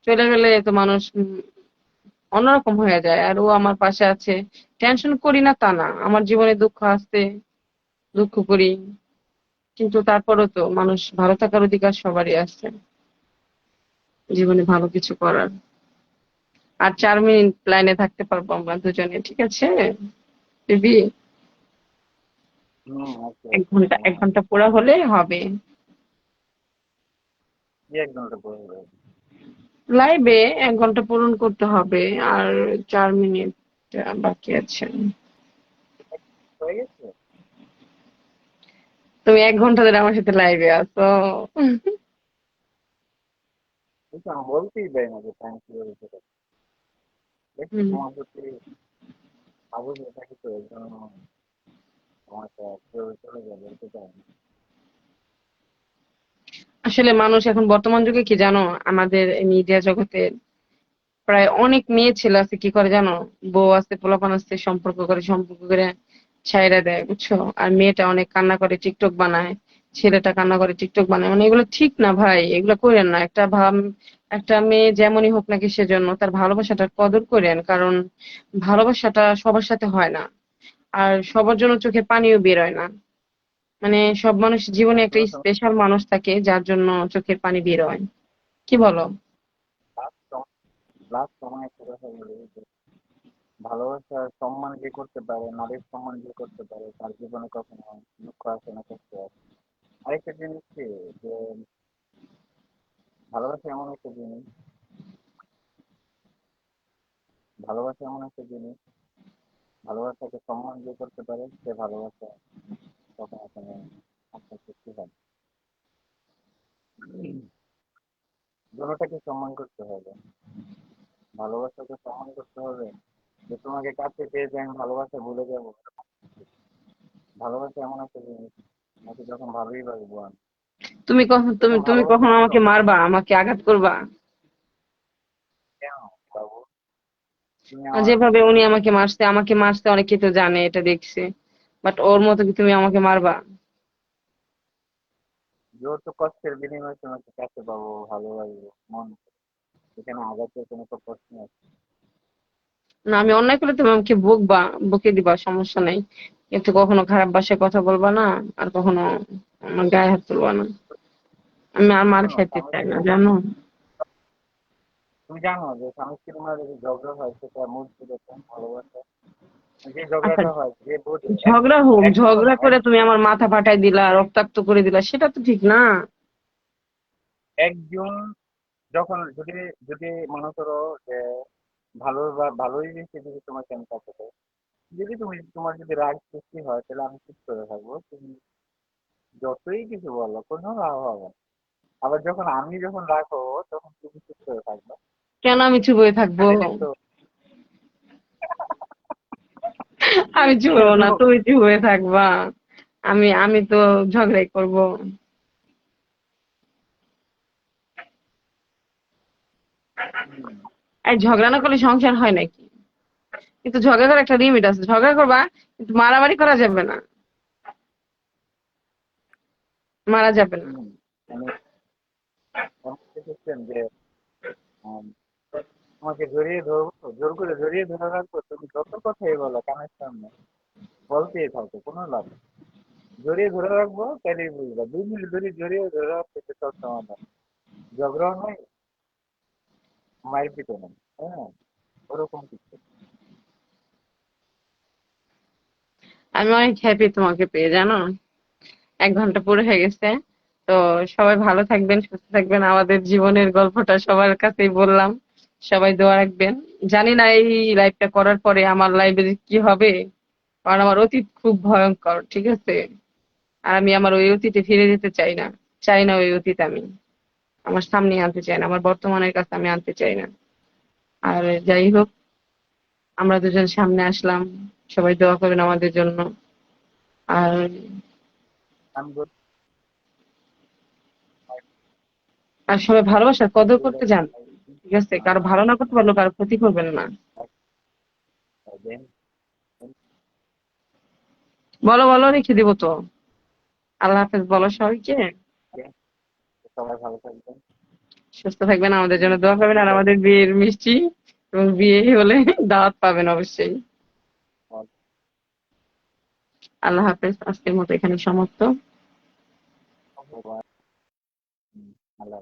চলে গেলে তো মানুষ অন্যরকম হয়ে যায়। আর ও আমার পাশে আছে, টেনশন করি না তা না, আমার জীবনে দুঃখ আসছে, দুঃখ করি, কিন্তু তারপরেও তো মানুষ ভালো থাকার অধিকার সবারই আছে, জীবনে ভালো কিছু করার। আর 4 মিনিট লাইনে থাকতে পারবো আমরা দুজনে, ঠিক আছে বেবি? আচ্ছা, 1 ঘন্টা, এক সময় আছে। ঘন্টা পুরা হলে হবে। কি একজনটা বলবে? লাইভে 1 ঘন্টা পূরণ করতে হবে, আর 4 মিনিট বাকি আছে। হয়ে গেছে? তুমি 1 ঘন্টা ধরে আমার সাথে লাইভে আছো। কিন্তু আমি বলতেই দেয় না যে টাইম কিভাবে চলে যায়। দেখছি হুম। তোমার প্রতি আগ্রহ থাকি তো এই জন্য তোমাকে কিভাবে চলে যায় বলতে চাই না। আসলে মানুষ এখন বর্তমান যুগে কি জানো, আমাদের মিডিয়া জগতে প্রায় অনেক মেয়ে ছেলে আছে কি করে জানো, বউ আছে, পোলাপান আছে, সম্পর্ক করে ছাইড়া দেয়, বুঝছো? আর মেয়েটা অনেক কান্না করে টিকটক বানায়, ছেলেটা কান্না করে টিকটক বানায়, মানে এগুলো ঠিক না ভাই, এগুলো করেন না। একটা মেয়ে যেমনই হোক নাকি সেজন্য তার ভালোবাসাটার কদর করেন, কারণ ভালোবাসাটা সবার সাথে হয় না, আর সবার জন্য চোখে পানিও বের হয় না। মানে সব মানুষ জীবনে একটা আসলে তুমি স্পেশাল মানুষ থাকে যার জন্য চোখের পানি বের হয়, কি বলো? লাস্ট সময় একটা কথা বলি যে ভালোবাসার সম্মান যে করতে পারে, নারীর সম্মান যে করতে পারে, তার জীবনে কখনো দুঃখ আসে না, কষ্ট আসে। আরেকটা জিনিস কি, যে ভালোবাসা এমন একটা জিনিস, ভালোবাসা এমন একটা জিনিস, ভালোবাসাকে সম্মান যে করতে পারে সে ভালোবাসা কখনো কোনো আপনার সত্যি হয় না। দুটোটাকে সম্মান করতে হবে, ভালোবাসাকে সম্মান করতে হবে। যে তোমাকে কাছে পেয়ে যে আমি ভালোবাসা ভুলে যাবো, ভালোবাসা এমন একটা জিনিস, তোমাকে যখন ভালোই বাসবো আমি, তুমি কখন তুমি যখন তুমি ভালোবাসা কখনো ছিল আমাকে মারবা, আমাকে আঘাত করবা? কেন বাবু, তুমি আর আমার যেভাবে উনি আমাকে মারছে অনেকে তো জানে, এটা দেখছে, বাট ওর মতো কি তুমি আমাকে মারবা? যত কষ্টের বিনিময়ে তোমাকে কাছে পাবো, ভালোবাসবো মন, এখানে আঘাতের কোনো তো প্রশ্ন আছে? না, আমি অন্যায় করলে তুমি আমাকে বকবা, বকে দিবা, সমস্যা নেই, কিন্তু কখনো খারাপ ভাষায় কথা বলবা না, আর কখনো আমার গায়ে হাত তুলবা না। আমি আর মার শোনো, খাইতে স্বামী চাই না, স্ত্রীর জানো? তুমি জানো যে স্বামী স্ত্রীর মাঝে যে ঝগড়া হয় সেটা মূল ছিল ভালোবাসা। যে আচ্ছা, ঝগড়াটা হয় যে বোঝে ঝগড়া হোক, শোনো ঝগড়া করে তুমি আমার মাথা ফাটাই দিলা, রক্তাক্ত করে দিলা, সেটা তো ঠিক না। একজন যখন যদি যদি মনে করো যে ভালো বা ভালোই বেশি যদি তোমাকে আমি কাছে পাই, যদি তোমার যদি রাগ সৃষ্টি হয় তাহলে আমি চুপ করে থাকবো, তুমি যতই কিছু বলো কোনো লাভ হবে না। আবার যখন রাগ হবো তখন তুমি চুপ করে থাকবে, কেন আমি চুপ হয়ে থাকবো? তাহলে দেখতো আমি চুপ হবো কেন না, তুমি চুপ হয়ে থাকবা? আমি তো ঝগড়াই করবো। হুম, এই ঝগড়া না করলে সংসার হয় নাকি? কিন্তু ঝগড়া করার একটা লিমিট আছে, ঝগড়া করবা কিন্তু মারামারি করা যাবে না, মারা যাবে না। হুম, মানে এমন সিস্টেম যে আম, তোমাকে জড়িয়ে ধরবো, জোর করে জড়িয়ে ধরে রাখবো, তুমি যত কথাই বলো কানের সামনে বলতেই থাকো, কোনো লাভ নেই। জড়িয়ে ধরে রাখবো তাহলেই বুঝবা, 2 মিনিট ধরে জড়িয়ে ধরে রাখতে সব সমাধান, ঝগড়াও নয়, মায়ের পিঠে নেন, হ্যাঁ, ওরকম কিছু। আমি অনেক হ্যাপি তোমাকে পেয়ে, জানো। 1 ঘন্টা পুরো হয়ে গেছে। তো সবাই ভালো থাকবেন, সুস্থ থাকবেন। আমাদের জীবনের গল্পটা সবার কাছেই বললাম। সবাই দোয়া রাখবেন। জানি না এই লাইভটা করার পরে আমার লাইফে কি হবে, কারণ আমার অতীত খুব ভয়ঙ্কর, ঠিক আছে। আর আমি আমার ওই অতীতে ফিরে যেতে চাই না। চাই না ওই অতীত আমি আমার সামনে আনতে চাই না, আমার বর্তমানের কাছে আমি আনতে চাই না। আর যাই হোক, আমরা দুজন সামনে আসলাম। সবাই দোয়া করবেন আমাদের জন্য। আর আমি বলছি, আর সবাই ভালোবাসার কদর করতে জান, ঠিক আছে। কারো ভালো না করতে পারলেও আহ, কারো ক্ষতি করবেন না। দেন, বলো বলো, রেখে দিব তো। আল্লাহ হাফেজ বলো সবাইকে। সবাই ভালো থাকবেন। সুস্থ থাকবেন, আমাদের জন্য দোয়া করবেন। আর আমাদের বিয়ের মিষ্টি এবং বিয়ে হলে দাওয়াত পাবেন অবশ্যই। আল্লাহ হাফেজ, আজকের মতো এখানে সমাপ্ত। আল্লাহ